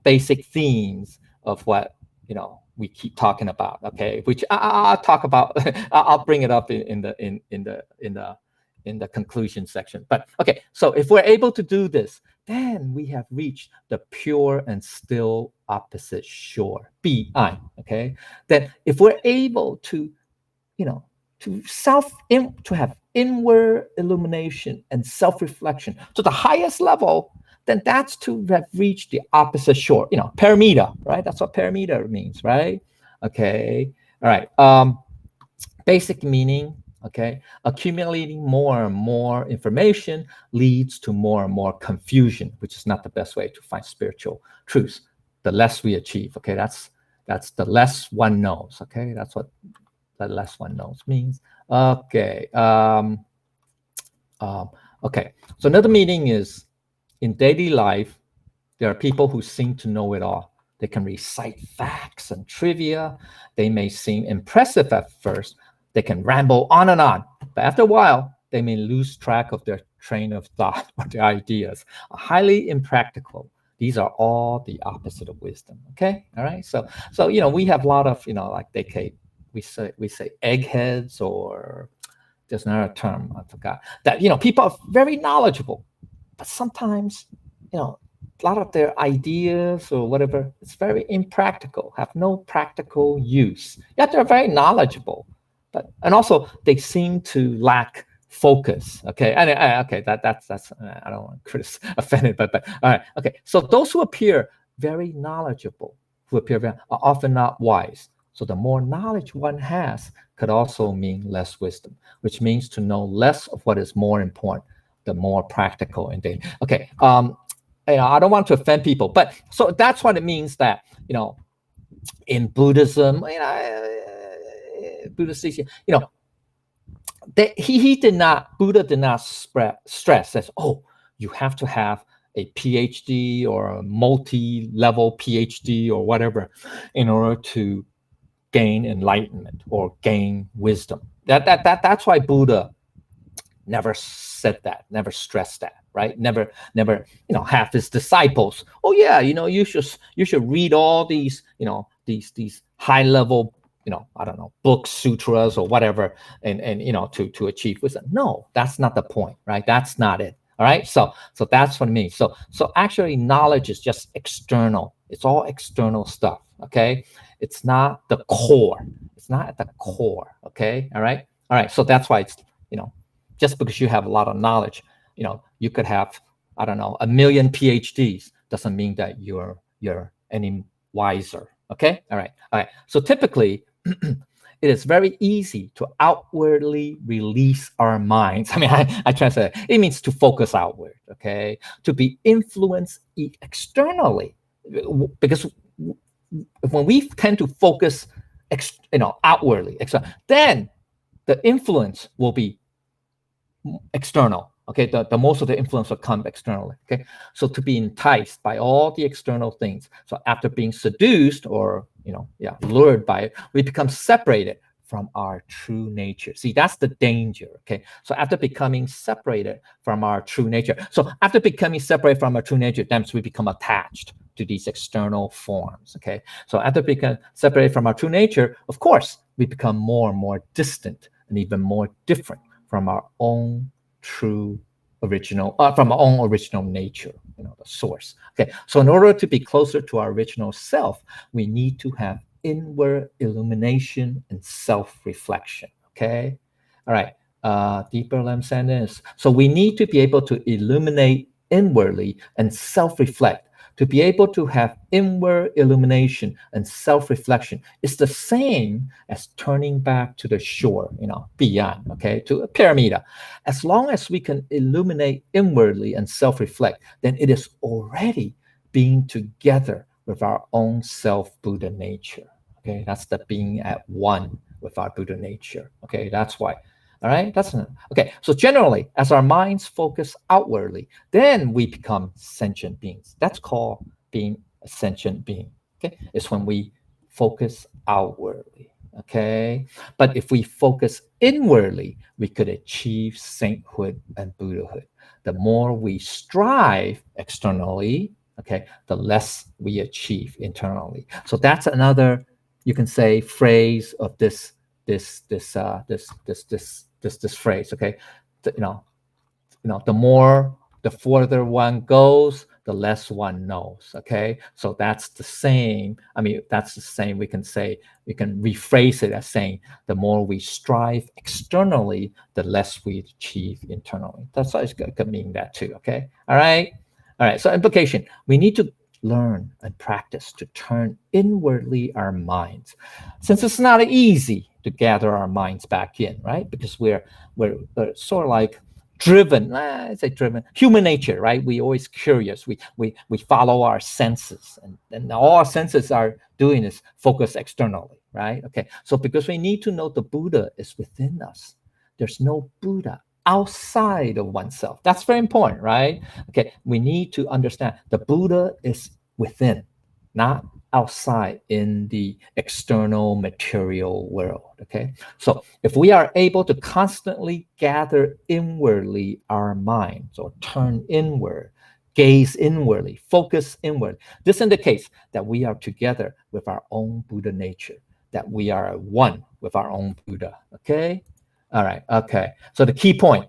basic themes of what, we keep talking about, okay, which I'll talk about, I'll bring it up in the conclusion section. But okay, so if we're able to do this, then we have reached the pure and still opposite shore, bi, okay? Then if we're able to, to have inward illumination and self-reflection to the highest level, then that's to have reached the opposite shore, paramita, right? That's what paramita means, right? Okay, all right. Basic meaning, okay, accumulating more and more information leads to more and more confusion, which is not the best way to find spiritual truths. The less we achieve, okay, that's the less one knows, okay, that's what the less one knows means. Okay. Okay. So another meaning is in daily life, there are people who seem to know it all. They can recite facts and trivia. They may seem impressive at first. They can ramble on and on. But after a while, they may lose track of their train of thought or their ideas. Highly impractical. These are all the opposite of wisdom. Okay. All right. So we have a lot of, like we say eggheads, or there's another term I forgot, that people are very knowledgeable, but sometimes a lot of their ideas or whatever, it's very impractical, have no practical use. Yet they're very knowledgeable, and also they seem to lack focus. Okay, okay, that's I don't want to offend it, but all right, okay. So those who appear very knowledgeable, are often not wise. So the more knowledge one has could also mean less wisdom, which means to know less of what is more important, the more practical and daily. Okay. I don't want to offend people, but so that's what it means that, in Buddhism, Buddha says, Buddha did not stress as, you have to have a PhD or a multi-level PhD or whatever in order to gain enlightenment or gain wisdom. That's why Buddha never said that, never stressed that, right? Never, have his disciples, you should read all these, these high level, I don't know, books, sutras or whatever, and to achieve wisdom. No, that's not the point, right? That's not it. All right. So that's what it means. So actually knowledge is just external. It's all external stuff. Okay. It's not the core. It's not at the core. Okay. All right. All right. So that's why it's, just because you have a lot of knowledge, you could have, I don't know, 1 million PhDs, doesn't mean that you're any wiser. Okay. All right. All right. So typically, it is very easy to outwardly release our minds. I mean, I translate it. It means to focus outward, okay? To be influenced externally. Because when we tend to focus, outwardly, then the influence will be external. Okay, the most of the influence will come externally. Okay, so to be enticed by all the external things. So after being seduced or lured by it, we become separated from our true nature. See, that's the danger. Okay, so after becoming separated from our true nature, then we become attached to these external forms. Okay, so after becoming separated from our true nature, of course, we become more and more distant and even more different from our own true original, from our own original nature, the source. Okay, so in order to be closer to our original self, we need to have inward illumination and self-reflection. Okay, all right. Deeper Lam sentence. So we need to be able to illuminate inwardly and self-reflect. To be able to have inward illumination and self-reflection is the same as turning back to the shore, beyond, okay, to a pyramid. As long as we can illuminate inwardly and self-reflect, then it is already being together with our own self-Buddha nature. Okay, that's the being at one with our Buddha nature. Okay, that's why. All right, okay. So generally, as our minds focus outwardly, then we become sentient beings. That's called being a sentient being. Okay, it's when we focus outwardly. Okay, but if we focus inwardly, we could achieve sainthood and Buddhahood. The more we strive externally, okay, the less we achieve internally. So that's another, you can say, phrase of this phrase. Okay, the further one goes, the less one knows. Okay, so that's the same. I mean, that's the same. We can rephrase it as saying, the more we strive externally, the less we achieve internally. That's why it could mean that too. Okay, all right. So implication: we need to learn and practice to turn inwardly our minds, since it's not easy to gather our minds back in, right? Because we're sort of like driven, human nature, right? We always curious. We follow our senses, and all our senses are doing is focus externally. right? Okay, so because we need to know the Buddha is within us. There's no Buddha outside of oneself. That's very important, right? Okay, we need to understand the Buddha is within, not outside in the external material world. Okay, so if we are able to constantly gather inwardly our minds, or turn inward, gaze inwardly, focus inward, this indicates that we are together with our own Buddha nature, that we are one with our own Buddha. Okay, all right, okay, so the key point.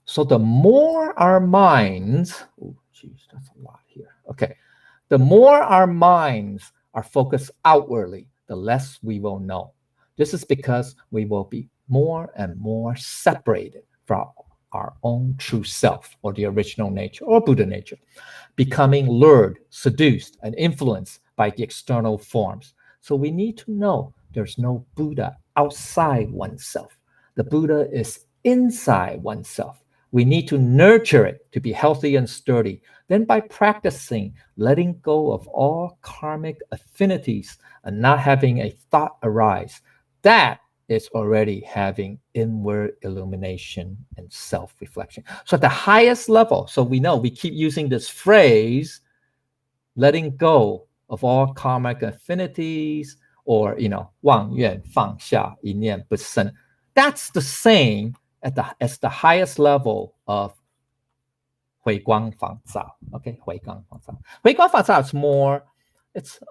So the more our minds, oh geez, that's a lot here. Okay, the more our minds are focused outwardly, the less we will know. This is because we will be more and more separated from our own true self, or the original nature, or Buddha nature, becoming lured, seduced, and influenced by the external forms. So we need to know there's no Buddha outside oneself. The Buddha is inside oneself. We need to nurture it to be healthy and sturdy. Then by practicing letting go of all karmic affinities and not having a thought arise, that is already having inward illumination and self-reflection. So at the highest level, so we know we keep using this phrase, letting go of all karmic affinities, or, 妄愿放下一念不生. That's the same as the highest level of 回光返照. Okay, 回光返照. 回光返照 is more,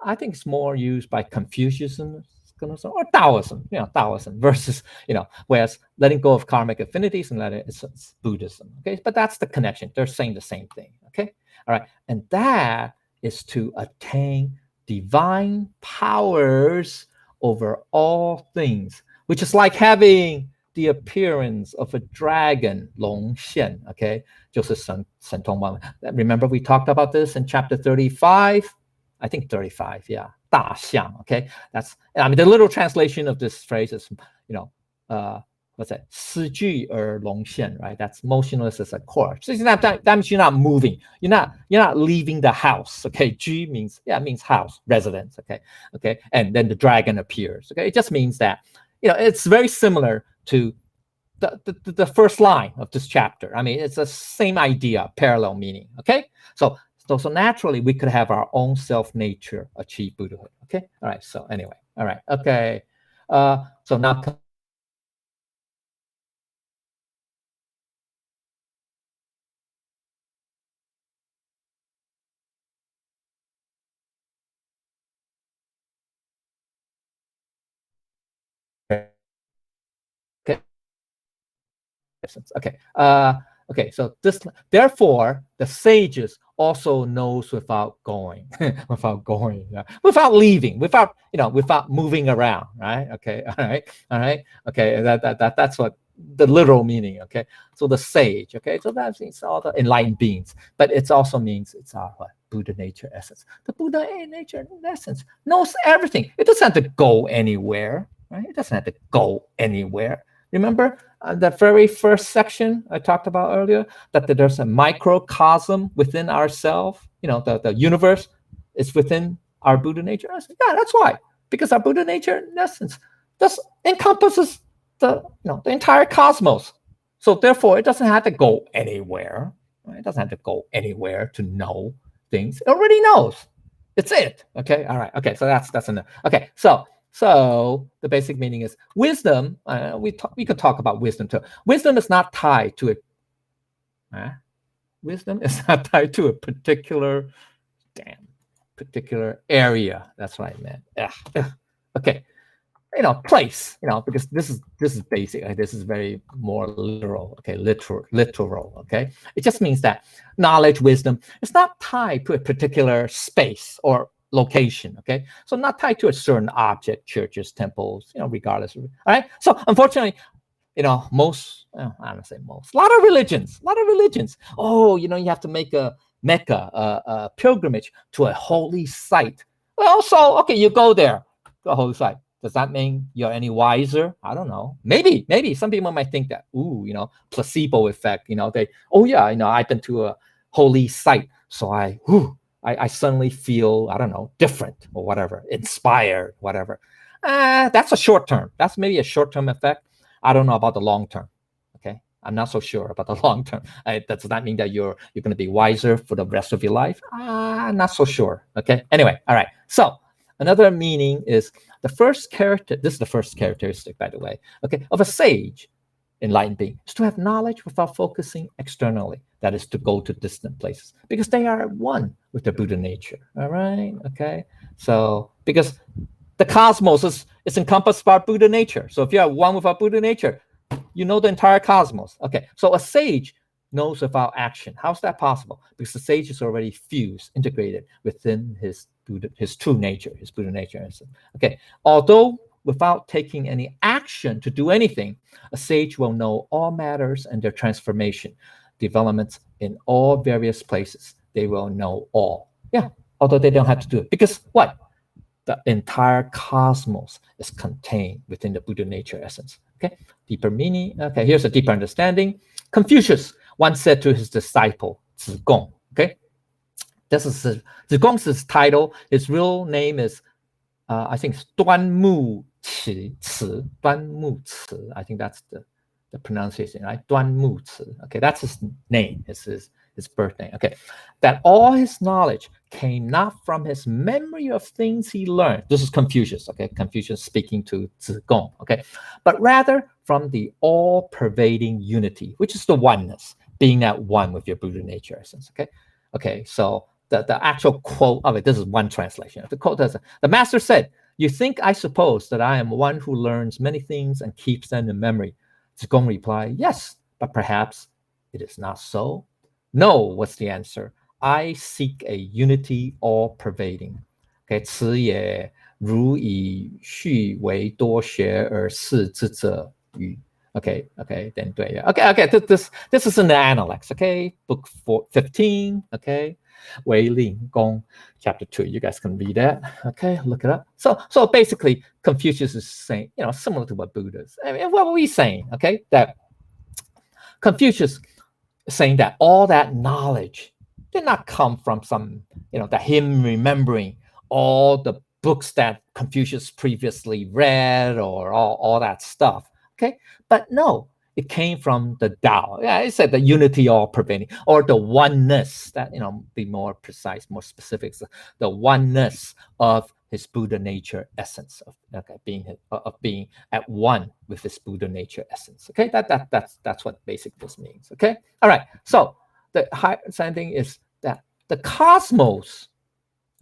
I think it's more used by Confucianism or Taoism, Taoism versus, whereas letting go of karmic affinities and it's Buddhism. Okay, but that's the connection. They're saying the same thing. Okay, all right, and that is to attain divine powers over all things, which is like having the appearance of a dragon, 龙现, okay, 就是神通万物. Remember we talked about this in chapter 35? I think 35, yeah, 大象, okay? That's, the literal translation of this phrase is, what's that? 思具而龙现, right? That's motionless as a corpse. So that means you're not moving. You're not leaving the house, okay? 居 means, means house, residence, okay? And then the dragon appears, okay? It just means that, it's very similar to the first line of this chapter. It's the same idea, parallel meaning, okay? So naturally, we could have our own self-nature achieve Buddhahood, okay? All right, so anyway, all right, okay. So now... Okay. Okay. So therefore, the sages also knows without going, without leaving, without moving around, right? Okay. All right. Okay. That's what the literal meaning. Okay. So the sage. Okay. So that means all the enlightened beings, but it also means it's our Buddha nature essence. The Buddha nature essence knows everything. It doesn't have to go anywhere, right? It doesn't have to go anywhere. Remember the very first section I talked about earlier, that there's a microcosm within ourselves, the universe is within our Buddha nature. Yeah, that's why. Because our Buddha nature, in essence, just encompasses the entire cosmos. So therefore, it doesn't have to go anywhere. Right? It doesn't have to go anywhere to know things. It already knows. It's it. Okay. All right. Okay. So that's enough. Okay. So the basic meaning is wisdom. We could talk about wisdom too. Wisdom is not tied to a wisdom is not tied to a particular area. That's what I meant. Okay, place. Because this is basic. This is very more literal. Okay, literal. Okay, it just means that knowledge, wisdom, is not tied to a particular space or location. Okay, so not tied to a certain object, churches, temples, regardless. All right. So unfortunately, most, I don't say most, a lot of religions. Oh, you have to make a Mecca, a pilgrimage to a holy site. Well, so okay, you go there, to a holy site. Does that mean you're any wiser? I don't know. Maybe some people might think that. Ooh, placebo effect. I've been to a holy site, so I suddenly feel, I don't know, different or whatever, inspired, whatever. That's a short term. That's maybe a short-term effect. I don't know about the long term. Okay, I'm not so sure about the long term. Does that mean that you're going to be wiser for the rest of your life? Not so sure. Okay. Anyway, all right. So another meaning is the first character. This is the first characteristic, by the way. Okay, of a sage, enlightened being, is to have knowledge without focusing externally. That is to go to distant places because they are one with the Buddha nature. All right. Okay. So because the cosmos is encompassed by Buddha nature. So if you are one with our Buddha nature, you know the entire cosmos. Okay, so a sage knows without action. How's that possible? Because the sage is already fused, integrated within his true nature, his Buddha nature. Okay, although without taking any action to do anything, a sage will know all matters and their transformation, developments in all various places. They will know all. Yeah, although they don't have to do it. Because what? The entire cosmos is contained within the Buddha nature essence. Okay, deeper meaning. Okay, here's a deeper understanding. Confucius once said to his disciple, Zigong. Okay, this is Zigong's title. His real name is, I think, Duanmu Ci. Duanmu Ci. I think that's the pronunciation, right? Duanmu Ci. Okay, that's his name. It's his birth name. Okay, that all his knowledge came not from his memory of things he learned. This is Confucius. Okay, Confucius speaking to Zigong. Okay, but rather from the all-pervading unity, which is the oneness, being at one with your Buddha nature essence. Okay, okay. So the actual quote of it. This is one translation. The quote does. The master said, "You think, I suppose, that I am one who learns many things and keeps them in memory?" Zigong replied, "Yes, but perhaps it is not so." "No," was the answer. "I seek a unity all-pervading." Okay, 此也如以序为多学而视之者与. Okay, then 对, okay. This is in the Analects. Okay, book 15. Okay, 为令公 chapter 2. You guys can read that. Okay, look it up. So basically, Confucius is saying, similar to what Buddha is. I mean, what were we saying? Okay, that Confucius saying that all that knowledge did not come from some, that him remembering all the books that Confucius previously read or all that stuff. Okay, but no, it came from the Tao. Yeah, it said the unity all pervading, or the oneness. That be more precise, more specific. The oneness of his Buddha nature essence of being at one with his Buddha nature essence. Okay, that's what basic this means. Okay, all right. So the higher thing is that the cosmos.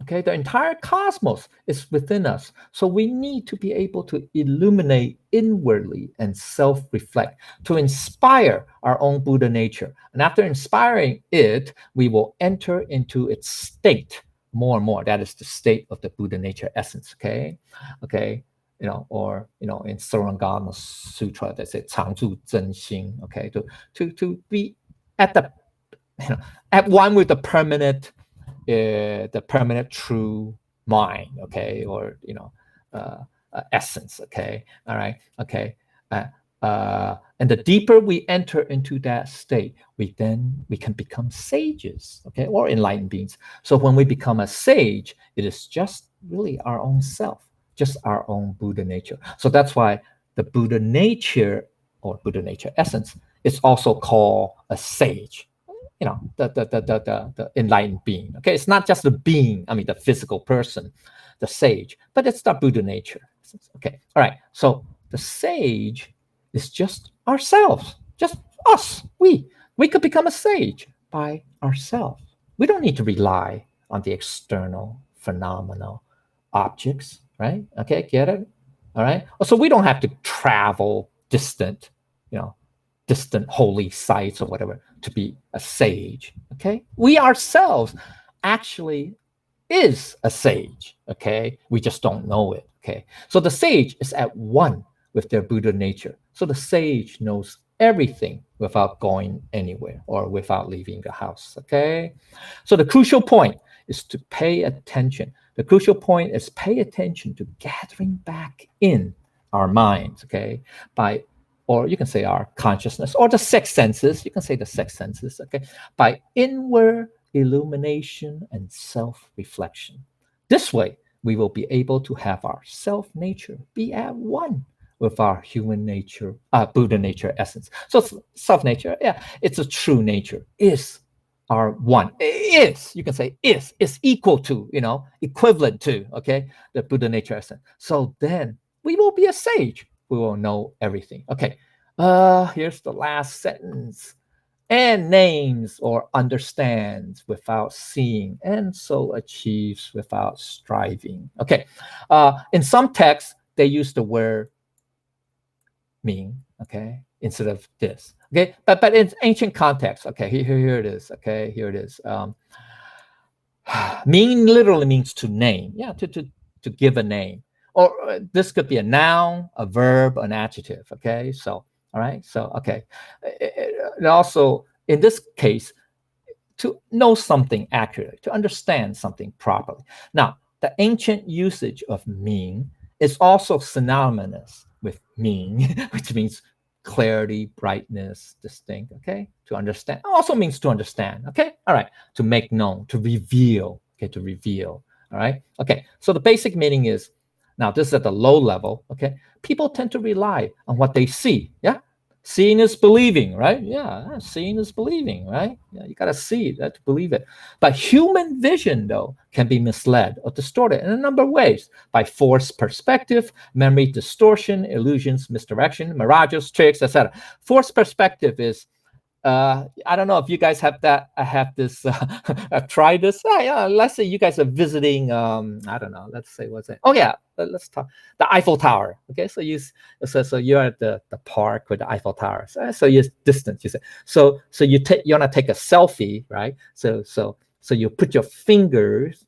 Okay, the entire cosmos is within us. So we need to be able to illuminate inwardly and self-reflect to inspire our own Buddha nature. And after inspiring it, we will enter into its state more and more. That is the state of the Buddha nature essence. Okay, in Sarangama Sutra, they say 常住真心. Okay, to be at the at one with the permanent true mind, okay, or essence, okay, all right, okay, and the deeper we enter into that state, we can become sages, okay, or enlightened beings. So when we become a sage, it is just really our own self, just our own Buddha nature. So that's why the Buddha nature or Buddha nature essence is also called a sage. The enlightened being. Okay, it's not just the being, the physical person, the sage, but it's the Buddha nature. Okay, all right. So the sage is just ourselves, just us. We could become a sage by ourselves. We don't need to rely on the external phenomenal objects, right? Okay, get it? All right. So we don't have to travel distant holy sites or whatever to be a sage. Okay, we ourselves actually is a sage. Okay, we just don't know it. Okay, so the sage is at one with their Buddha nature. So the sage knows everything without going anywhere or without leaving the house. Okay, so the crucial point is to pay attention. The crucial point is pay attention to gathering back in our minds. Okay, or you can say our consciousness, or the six senses. You can say the six senses, okay, by inward illumination and self-reflection. This way, we will be able to have our self-nature be at one with our human nature, Buddha nature essence. So self-nature, yeah, it's a true nature, is our one. Is, you can say is equal to, equivalent to, okay, the Buddha nature essence. So then we will be a sage. We will know everything. Okay, here's the last sentence. And names or understands without seeing, and so achieves without striving. Okay, in some texts, they use the word mean, okay, instead of this. Okay, but in ancient context, okay, here it is. Okay, here it is. Mean literally means to name, yeah, to give a name, or this could be a noun, a verb, an adjective. Okay, so all right, so okay, and also in this case, to know something accurately, to understand something properly. Now, the ancient usage of mean is also synonymous with mean, which means clarity, brightness, distinct, okay? To understand, also means to understand, okay? All right, to make known, to reveal, okay, to reveal, all right? Okay, so the basic meaning is, now this is at the low level, okay? People tend to rely on what they see, yeah? Seeing is believing, right? Yeah, seeing is believing, right? Yeah, you got to see it to believe it. But human vision, though, can be misled or distorted in a number of ways by forced perspective, memory distortion, illusions, misdirection, mirages, tricks, etc. Forced perspective is, I don't know if you guys have that. I have this. I've tried this. Yeah, let's say you guys are visiting. I don't know. Let's say what's it? Oh yeah, let's talk the Eiffel Tower. Okay, so you're at the park with the Eiffel Tower. So you're distant. You say so you want to take a selfie, right? So you put your fingers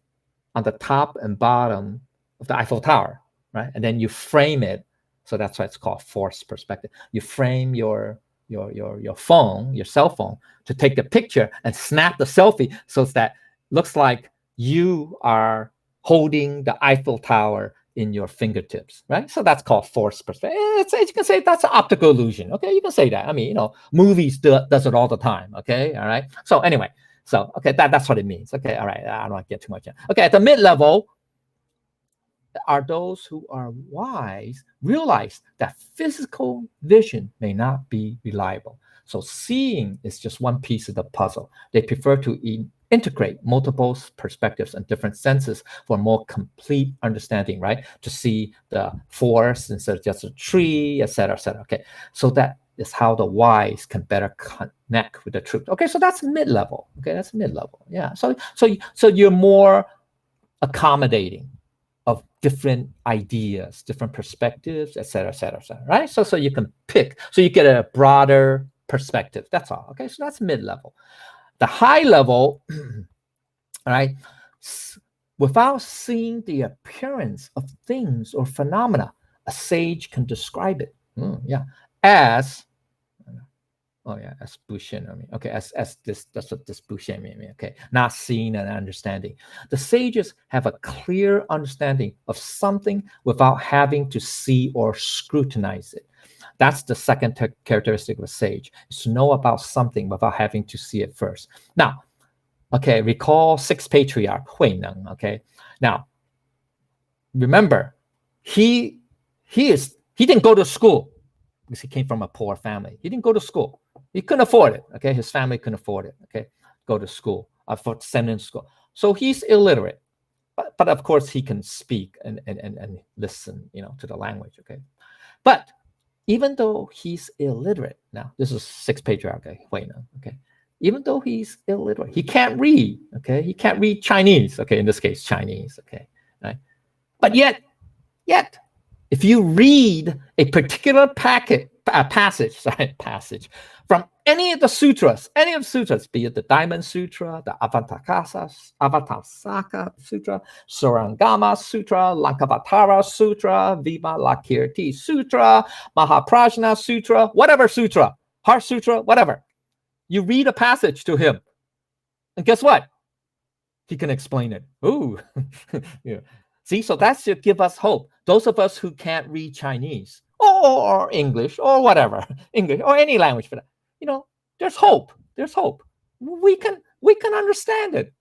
on the top and bottom of the Eiffel Tower, right? And then you frame it. So that's why it's called forced perspective. You frame your phone, your cell phone, to take the picture and snap the selfie so that looks like you are holding the Eiffel Tower in your fingertips, right? So that's called forced perspective. You can say that's an optical illusion. Okay, you can say that. I mean, movies does it all the time. Okay, all right. So anyway, okay, that's what it means. Okay, all right. I don't want to get too much in. Okay, at the mid-level, are those who are wise realize that physical vision may not be reliable. So seeing is just one piece of the puzzle. They prefer to integrate multiple perspectives and different senses for more complete understanding, right? To see the forest instead of just a tree, etc., etc. Okay, so that is how the wise can better connect with the truth. Okay, so that's mid-level. Okay, that's mid-level. Yeah. So you're more accommodating of different ideas, different perspectives, et cetera, right? So you can pick, so you get a broader perspective. That's all. Okay, so that's mid-level. The high level, all right, without seeing the appearance of things or phenomena, a sage can describe it, as as Bushin. I mean, okay, as this, that's what this Bushin means. Okay, not seeing and understanding. The sages have a clear understanding of something without having to see or scrutinize it. That's the second characteristic of a sage, is to know about something without having to see it first. Now, okay, recall sixth patriarch, Huineng. Okay, now remember, he didn't go to school because he came from a poor family. He didn't go to school. He couldn't afford it. Okay, his family couldn't afford it. Okay, go to school for send in school. So he's illiterate, but of course he can speak and listen, to the language. Okay, but even though he's illiterate, now this is sixth patriarch, okay, even though he's illiterate, he can't read. Okay, he can't read Chinese. Okay, in this case, Chinese. Okay, right, but yet, if you read a particular passage from any of the sutras, be it the Diamond Sutra, the Avatamsaka Sutra, Surangama Sutra, Lankavatara Sutra, Vimalakirti Sutra, Mahaprajna Sutra, whatever sutra, Heart Sutra, whatever, you read a passage to him, and guess what? He can explain it. Ooh, yeah. See, so that should give us hope. Those of us who can't read Chinese or English or whatever, English or any language for that, there's hope. There's hope. We can understand it.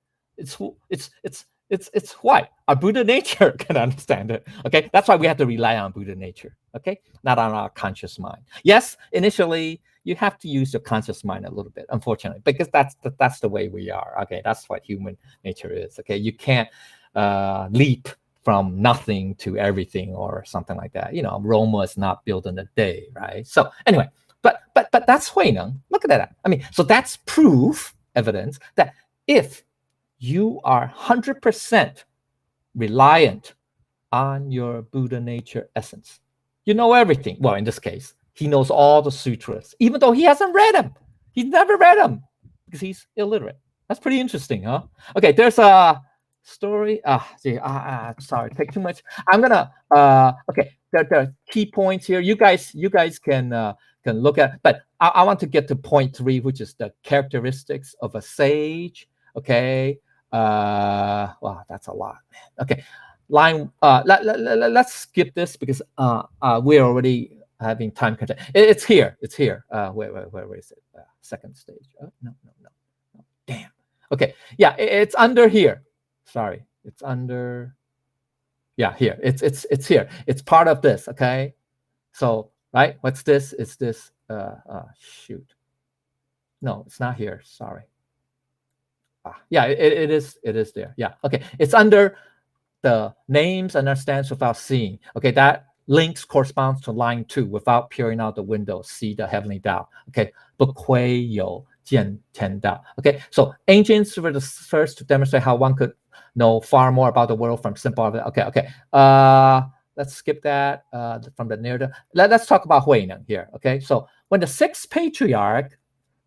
It's what our Buddha nature can understand it. Okay, that's why we have to rely on Buddha nature. Okay, not on our conscious mind. Yes, initially you have to use your conscious mind a little bit, unfortunately, because that's the way we are. Okay, that's what human nature is. Okay, you can't leap from nothing to everything or something like that. Rome was not built in a day, right? So anyway, but that's Huineng. Look at that. I mean, so that's proof, evidence that if you are 100% reliant on your Buddha nature essence, you know everything. Well, in this case, he knows all the sutras, even though he hasn't read them. He's never read them because he's illiterate. That's pretty interesting, huh? Okay, there's a story. Sorry, take too much. I'm gonna. Okay, there are key points here. You guys can look at. But I want to get to point 3, which is the characteristics of a sage. Okay. Wow, that's a lot, man. Okay, line. Let's skip this because we're already having time constraint. It's here. It's here. Where is it? Second stage. No. Damn. Okay. Yeah, it's under here. Sorry, it's under. Yeah, here. It's here. It's part of this. Okay. So right, what's this? It's this. Shoot. No, it's not here. Sorry. Yeah, it is there. Yeah, okay. It's under the names understands without seeing. Okay, that links corresponds to line 2. Without peering out the window, see the heavenly Tao. Okay, 不窥有见天道. Okay, so ancients were the first to demonstrate how one could know far more about the world from simple. Okay. Let's skip that from the narrative. Let's talk about Huineng here. Okay, so when the 6th patriarch,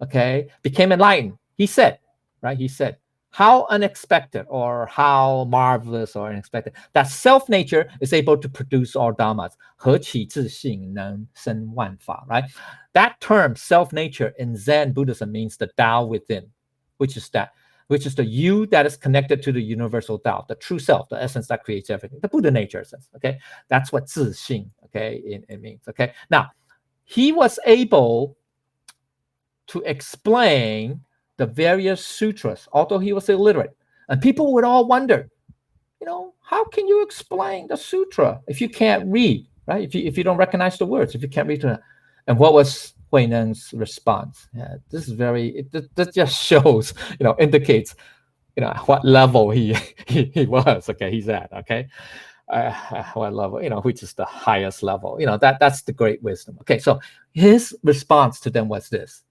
okay, became enlightened, he said, right? He said, how unexpected or how marvelous or unexpected that self-nature is able to produce all dhammas. 何其自性能生万法, right? That term, self-nature, in Zen Buddhism means the Tao within, which is the you that is connected to the universal Tao, the true self, the essence that creates everything, the Buddha nature essence. Okay, that's what 自性, okay, it means. Okay, now he was able to explain the various sutras, although he was illiterate. And people would all wonder, how can you explain the sutra if you can't read, right? If you don't recognize the words, if you can't read it. And what was Huineng's response? Yeah, this is this just shows, indicates, what level he was, okay, he's at, okay? What level, which is the highest level, that's the great wisdom. Okay, so his response to them was this: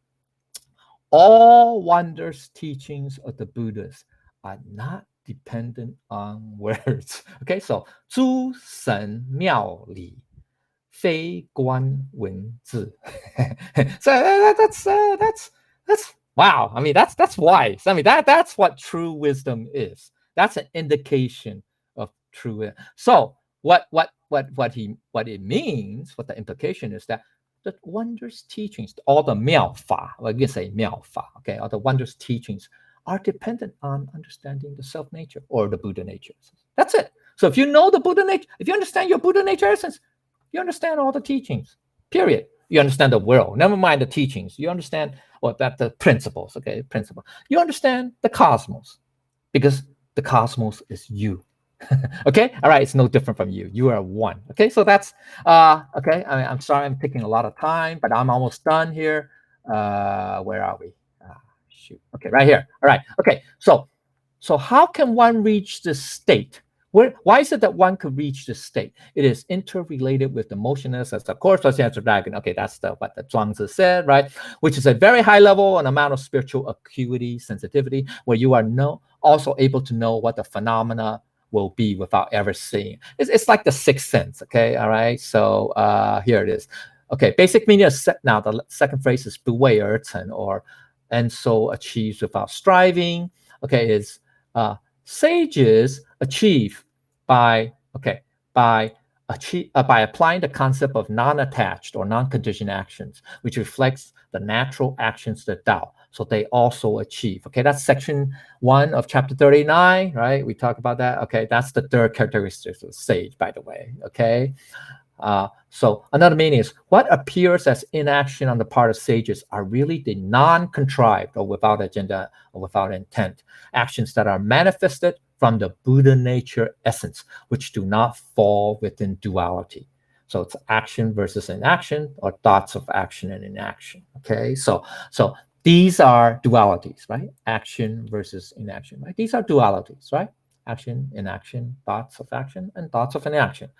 all wondrous teachings of the Buddhas are not dependent on words. Okay, so 诸神妙理非观文字. So that's wow. I mean, that's wise. I mean, that's what true wisdom is. That's an indication of true. So what it means, what the implication is that the wondrous teachings, all the 妙法, well, you can say 妙法, okay, all the wondrous teachings are dependent on understanding the self-nature or the Buddha nature. That's it. So if you know the Buddha nature, if you understand your Buddha nature essence, you understand all the teachings, period. You understand the world, never mind the teachings. You understand the principles, okay, principle. You understand the cosmos because the cosmos is you. Okay, all right, it's no different from you. You are one. Okay, so that's okay. I'm sorry I'm taking a lot of time, but I'm almost done here. Where are we? Shoot. Okay, right here. All right. Okay, so how can one reach this state? Why is it that one could reach this state? It is interrelated with the motionless as the correspondence of dragon. Okay, that's what the Zhuangzi said, right? Which is a very high level, an amount of spiritual acuity, sensitivity, where you are also able to know what the phenomena will be without ever seeing. It's like the sixth sense. Okay, all right. So here it is. Okay, basic meaning now the second phrase is 不为而成, or and so achieves without striving. Okay, is sages achieve by applying the concept of non-attached or non-conditioned actions, which reflects the natural actions of the Tao. So they also achieve. Okay, that's section 1 of chapter 39, right? We talk about that. Okay, that's the third characteristic of sage, by the way. Okay. So another meaning is what appears as inaction on the part of sages are really the non-contrived or without agenda or without intent actions that are manifested from the Buddha nature essence, which do not fall within duality. So it's action versus inaction, or thoughts of action and inaction. Okay, so these are dualities, right? Action versus inaction, right? These are dualities, right? Action, inaction, thoughts of action, and thoughts of inaction.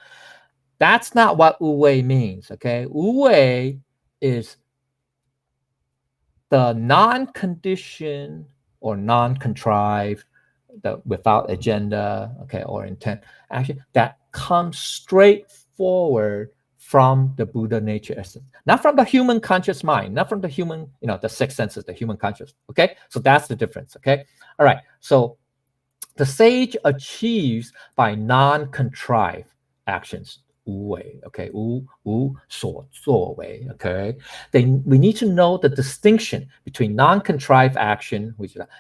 That's not what Wu Wei means. Okay, Wu Wei is the non-conditioned or non-contrived, the without agenda, okay, or intent action that comes straight forward from the Buddha nature essence, not from the human conscious mind, not from the human, the six senses, the human conscious. Okay, so that's the difference. Okay, all right. So the sage achieves by non-contrived actions. 无为, okay, 无所作为, okay. Then we need to know the distinction between non-contrived action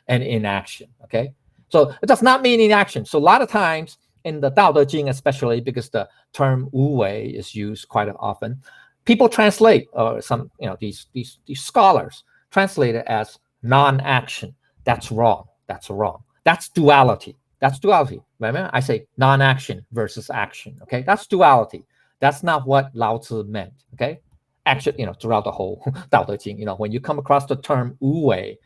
and inaction, okay. So it does not mean inaction. So a lot of times in the Tao Te Ching, especially because the term 无为 is used quite often, people translate, or some, these scholars translate it as non-action. That's wrong. That's wrong. That's duality. That's duality. Remember, I say non-action versus action. Okay, that's duality. That's not what Lao Tzu meant. Okay, action. Throughout the whole Tao Te Ching, when you come across the term 无为,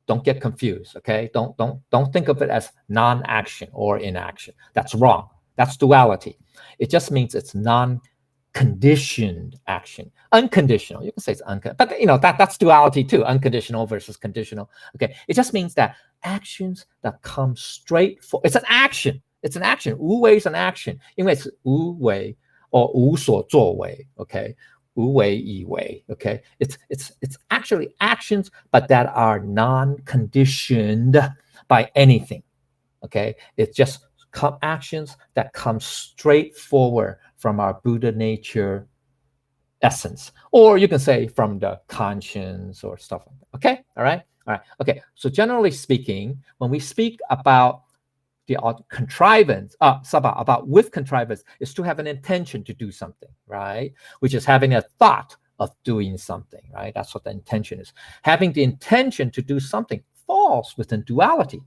don't get confused. Okay, don't think of it as non-action or inaction. That's wrong. That's duality. It just means it's non-conditioned action. Unconditional. You can say it's unconditional, but that's duality too. Unconditional versus conditional. Okay, it just means that actions that come straight for, it's an action. It's an action. 无为 is an action. 因为是无为 or 无所作为. Okay, 无为以为. Okay, it's actually actions, but that are non-conditioned by anything. Okay, it's just actions that come straight forward from our Buddha nature essence, or you can say from the conscience or stuff like that. Okay, all right. Okay, so generally speaking, when we speak about the contrivance, about with contrivance, is to have an intention to do something, right? Which is having a thought of doing something, right? That's what the intention is. Having the intention to do something falls within duality.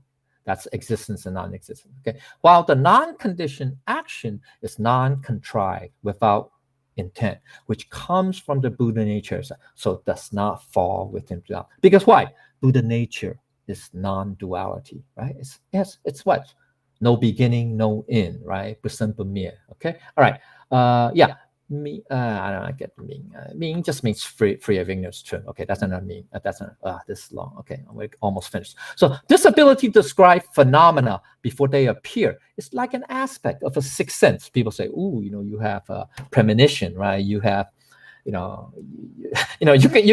That's existence and non-existence. Okay, while the non-conditioned action is non-contrived, without intent, which comes from the Buddha nature, so it does not fall within duality. Because why? Buddha nature is non-duality, right? It's what? No beginning, no end, right? 不生不灭. Okay, all right. Yeah. I don't know, I get mean. Mean just means free of ignorance too. Okay, that's not mean. That's not this is long. Okay, we're almost finished. So this ability to describe phenomena before they appear is like an aspect of a sixth sense. People say, "Ooh, you have a premonition, right? You have, you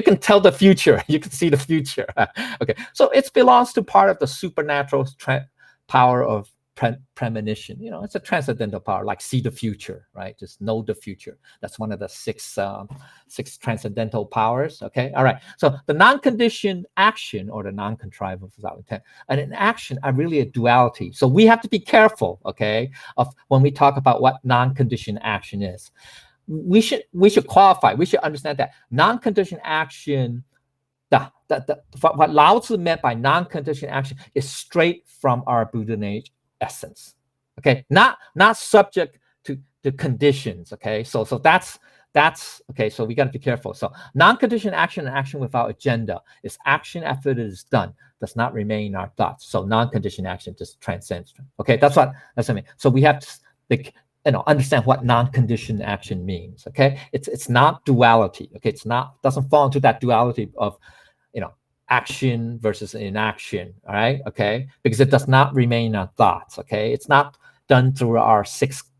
can tell the future. You can see the future." Okay, so it belongs to part of the supernatural power of premonition. It's a transcendental power, like see the future, right? Just know the future. That's one of the six transcendental powers. Okay, all right. So the non-conditioned action, or the non-contrived without intent, and an action are really a duality. So we have to be careful, okay, of when we talk about what non-conditioned action is. We should qualify. We should understand that non-conditioned action, what Lao Tzu meant by non-conditioned action is straight from our Buddha nature essence. Okay, not subject to the conditions. Okay, so that's okay. So we got to be careful. So non-conditioned action and action without agenda is action after it is done, does not remain in our thoughts. So non-conditioned action just transcends. Okay, that's what I mean. So we have to understand what non-conditioned action means. Okay, it's not duality. Okay, doesn't fall into that duality of action versus inaction. All right, okay, because it does not remain in our thoughts. Okay, it's not done through our sixth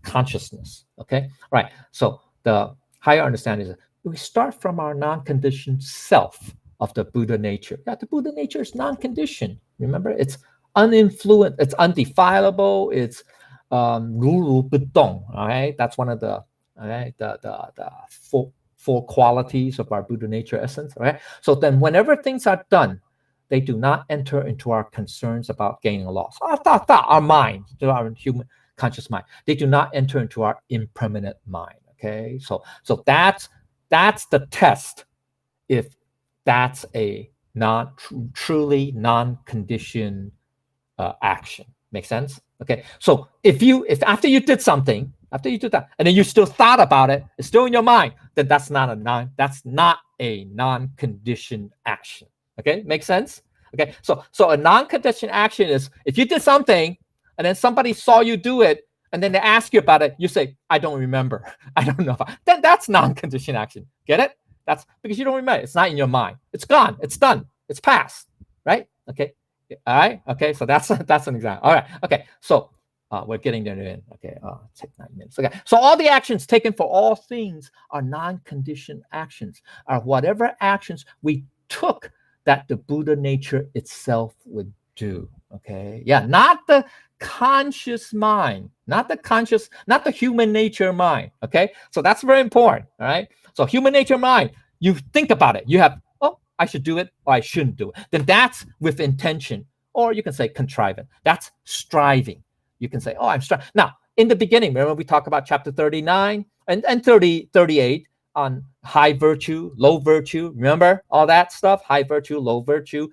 consciousness. Okay, all right. So the higher understanding is we start from our non-conditioned self of the Buddha nature. Yeah, the Buddha nature is non-conditioned. Remember, it's uninfluenced, it's undefilable, it's 如如不动. All right, that's one of the four qualities of our Buddha nature essence. Right. So then, whenever things are done, they do not enter into our concerns about gain or loss. Our mind, our human conscious mind, they do not enter into our impermanent mind. Okay, so that's the test. If that's a truly non-conditioned action. Make sense? Okay. So if after you did something, after you did that, and then you still thought about it, it's still in your mind, then that's not a non-conditioned action. Okay, makes sense? Okay, so a non-conditioned action is if you did something and then somebody saw you do it and then they ask you about it, you say, I don't remember. I don't know. Then that's non-conditioned action. Get it? That's because you don't remember. It's not in your mind. It's gone. It's done. It's past. Right? Okay. All right. Okay. So that's an example. All right. Okay. So we're getting there in. Okay. Take 9 minutes. Okay. So all the actions taken for all things are non-conditioned actions, are whatever actions we took that the Buddha nature itself would do. Okay. Yeah. Not the conscious mind, not the human nature mind. Okay. So that's very important. All right. So human nature mind, you think about it. You have, oh, I should do it or I shouldn't do it. Then that's with intention, or you can say contrivance. That's striving. You can say, oh, I'm striving. Now, in the beginning, remember we talked about chapter 39 and 38 on high virtue, low virtue. Remember all that stuff? High virtue, low virtue.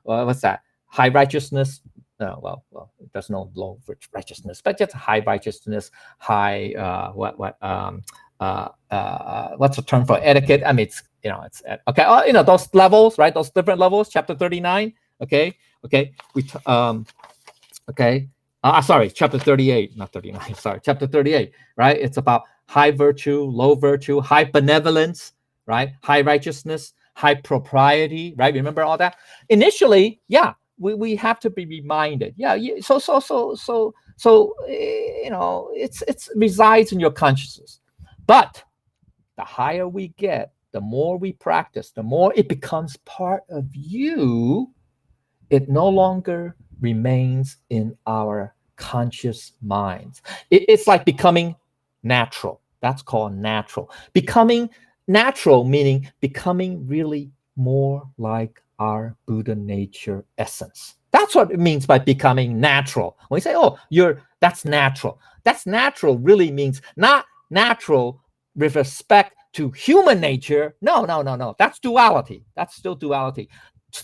What's that? High righteousness. Well, there's no low righteousness, but just high righteousness, high what's the term for etiquette? I mean, it's okay. Those levels, right? Those different levels. Chapter 39. Okay. Sorry, chapter 38, not 39. Sorry, chapter 38. Right. It's about high virtue, low virtue, high benevolence, right? High righteousness, high propriety. Right. Remember all that. Initially, yeah, we have to be reminded. Yeah. So it resides in your consciousness. But the higher we get, the more we practice, the more it becomes part of you. It no longer remains in our conscious minds. It's like becoming natural. That's called natural. Becoming natural, meaning becoming really more like our Buddha nature essence. That's what it means by becoming natural. When we say, oh, that's natural. That's natural really means not natural with respect to human nature. No. That's duality. That's still duality.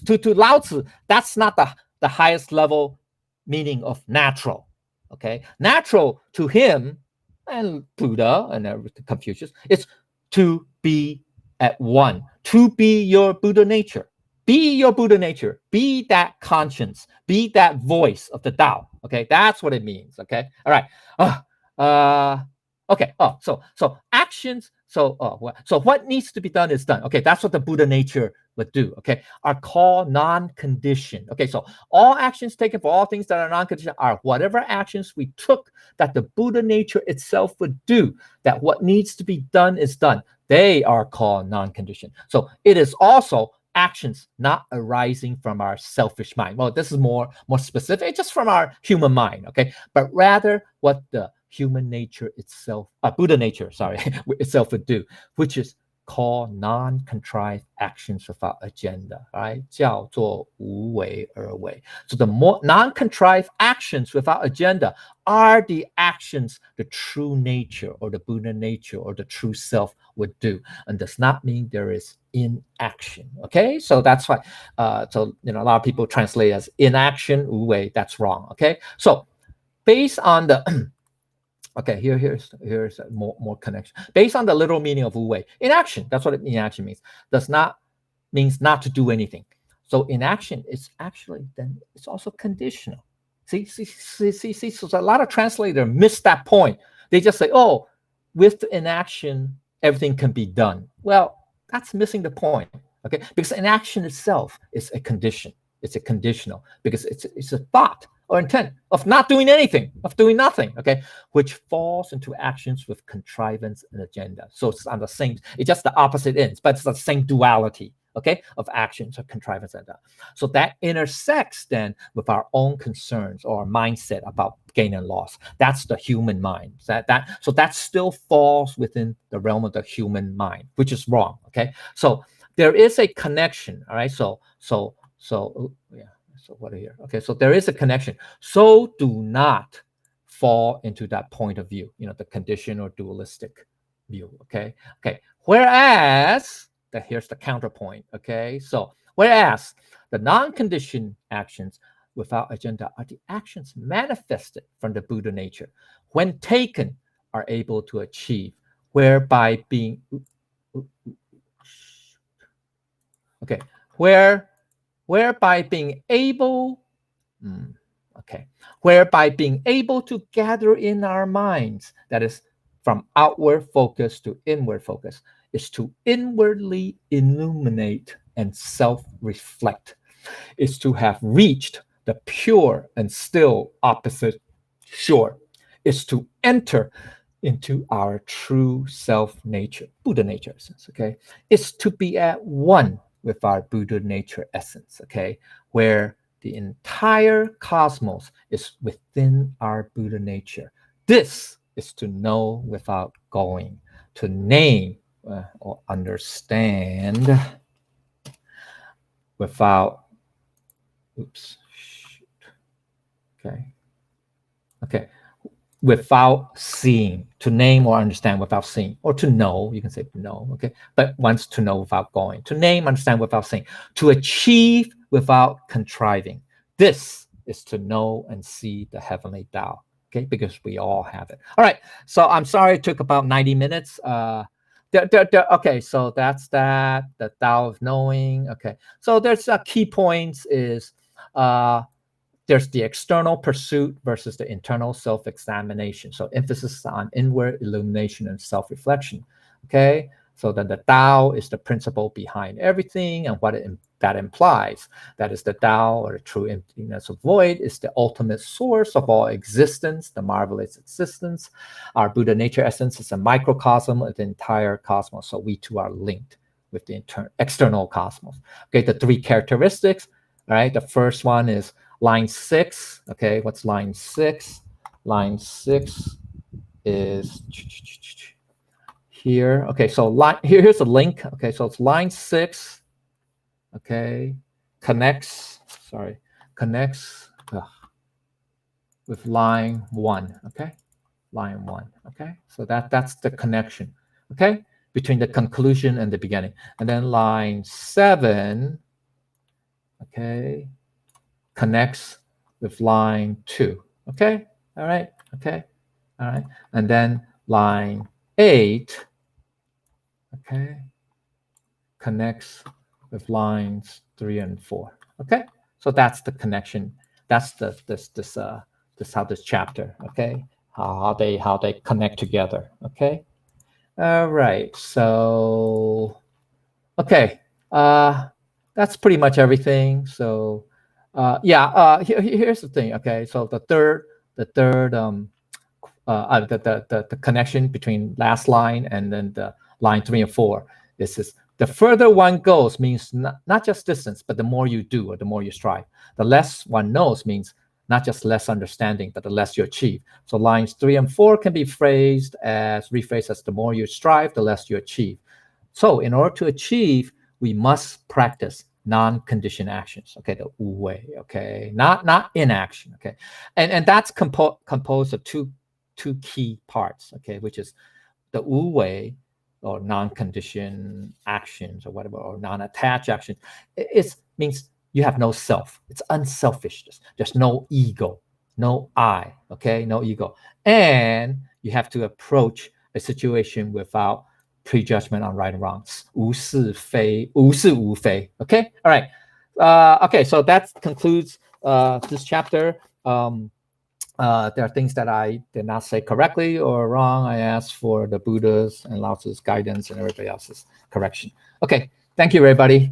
To Lao Tzu, that's not the highest level meaning of natural. Okay, natural to him and Buddha and Confucius, it's to be at one, to be your Buddha nature. Be your Buddha nature. Be that conscience. Be that voice of the Tao. Okay, that's what it means. Okay, all right. Okay. Oh, so actions. So what needs to be done is done. Okay, that's what the Buddha nature would do. Okay, are called non-conditioned. Okay, so all actions taken for all things that are non-conditioned are whatever actions we took that the Buddha nature itself would do. That what needs to be done is done. They are called non-conditioned. So it is also actions not arising from our selfish mind. Well, this is more specific, just from our human mind. Okay, but rather what the human nature itself, Buddha nature, sorry, itself would do, which is called non-contrived actions without agenda, right? 叫做无为而为. So the more non-contrived actions without agenda are the actions the true nature or the Buddha nature or the true self would do, and does not mean there is inaction. Okay, so that's why. A lot of people translate as inaction, 无为. That's wrong. Okay, so based on the okay, here's more connection. Based on the literal meaning of wu wei, inaction, that's what inaction means, means not to do anything. So inaction is actually then it's also conditional. See, so a lot of translators miss that point. They just say, oh, with inaction, everything can be done. Well, that's missing the point. Okay, because inaction itself is a condition. It's a conditional because it's a thought or intent of not doing anything, of doing nothing, okay, which falls into actions with contrivance and agenda. So it's on the same, it's just the opposite ends, but it's the same duality, okay, of actions or contrivance and that. So that intersects then with our own concerns or mindset about gain and loss. That's the human mind. So that still falls within the realm of the human mind, which is wrong, okay? So there is a connection, all right? So what are here? Okay, so there is a connection. So do not fall into that point of view, the condition or dualistic view. Okay. Whereas here's the counterpoint. Okay, so whereas the non-conditioned actions without agenda are the actions manifested from the Buddha nature, when taken, are able to achieve, whereby being whereby being able whereby being able to gather in our minds, that is from outward focus to inward focus, is to inwardly illuminate and self-reflect, is to have reached the pure and still opposite shore, is to enter into our true self nature, Buddha nature essence, okay? Is to be at one with our Buddha nature essence, okay? Where the entire cosmos is within our Buddha nature. This is to know without going, to name or understand without, without seeing, to name or understand without seeing, or to know, you can say know, okay? But once to know without going, to name, understand without seeing, to achieve without contriving. This is to know and see the heavenly Tao, okay? Because we all have it. All right, so I'm sorry it took about 90 minutes. Okay, so that's that, the Tao of knowing, okay? So there's key points is, there's the external pursuit versus the internal self-examination. So emphasis on inward illumination and self-reflection, okay? So then the Tao is the principle behind everything and what that implies. That is the Tao, or the true emptiness of void, is the ultimate source of all existence, the marvelous existence. Our Buddha nature essence is a microcosm of the entire cosmos. So we too are linked with the external cosmos. Okay, the three characteristics, all right? The first one is line 6, okay, what's line 6? Line 6 is here. Okay, so here's a link. Okay, so it's line 6, okay, connects with line 1, okay, line 1, okay, so that's the connection, okay, between the conclusion and the beginning. And then line 7, okay, connects with line 2, okay, all right, okay, all right, and then line 8, okay, connects with lines 3 and 4, okay. So that's the connection. That's this how this chapter, okay, how they connect together, okay. All right, so okay, that's pretty much everything. So here's the thing, okay. So the third the connection between last line and then the line 3 and 4. This is the further one goes means not just distance, but the more you do or the more you strive. The less one knows means not just less understanding, but the less you achieve. So lines 3 and 4 can be rephrased as the more you strive, the less you achieve. So in order to achieve, we must practice non-conditioned actions, okay, the wu wei, okay, not inaction, okay, and that's composed of two key parts, okay, which is the wu wei, or non-conditioned actions, or whatever, or non-attached actions. It means you have no self. It's unselfishness. There's no ego, no I, okay, no ego, and you have to approach a situation without prejudgment on right and wrong. 无是非, 无是无非. Okay, all right. Okay, so that concludes this chapter. There are things that I did not say correctly or wrong. I asked for the Buddha's and Lao Tzu's guidance and everybody else's correction. Okay, thank you, everybody.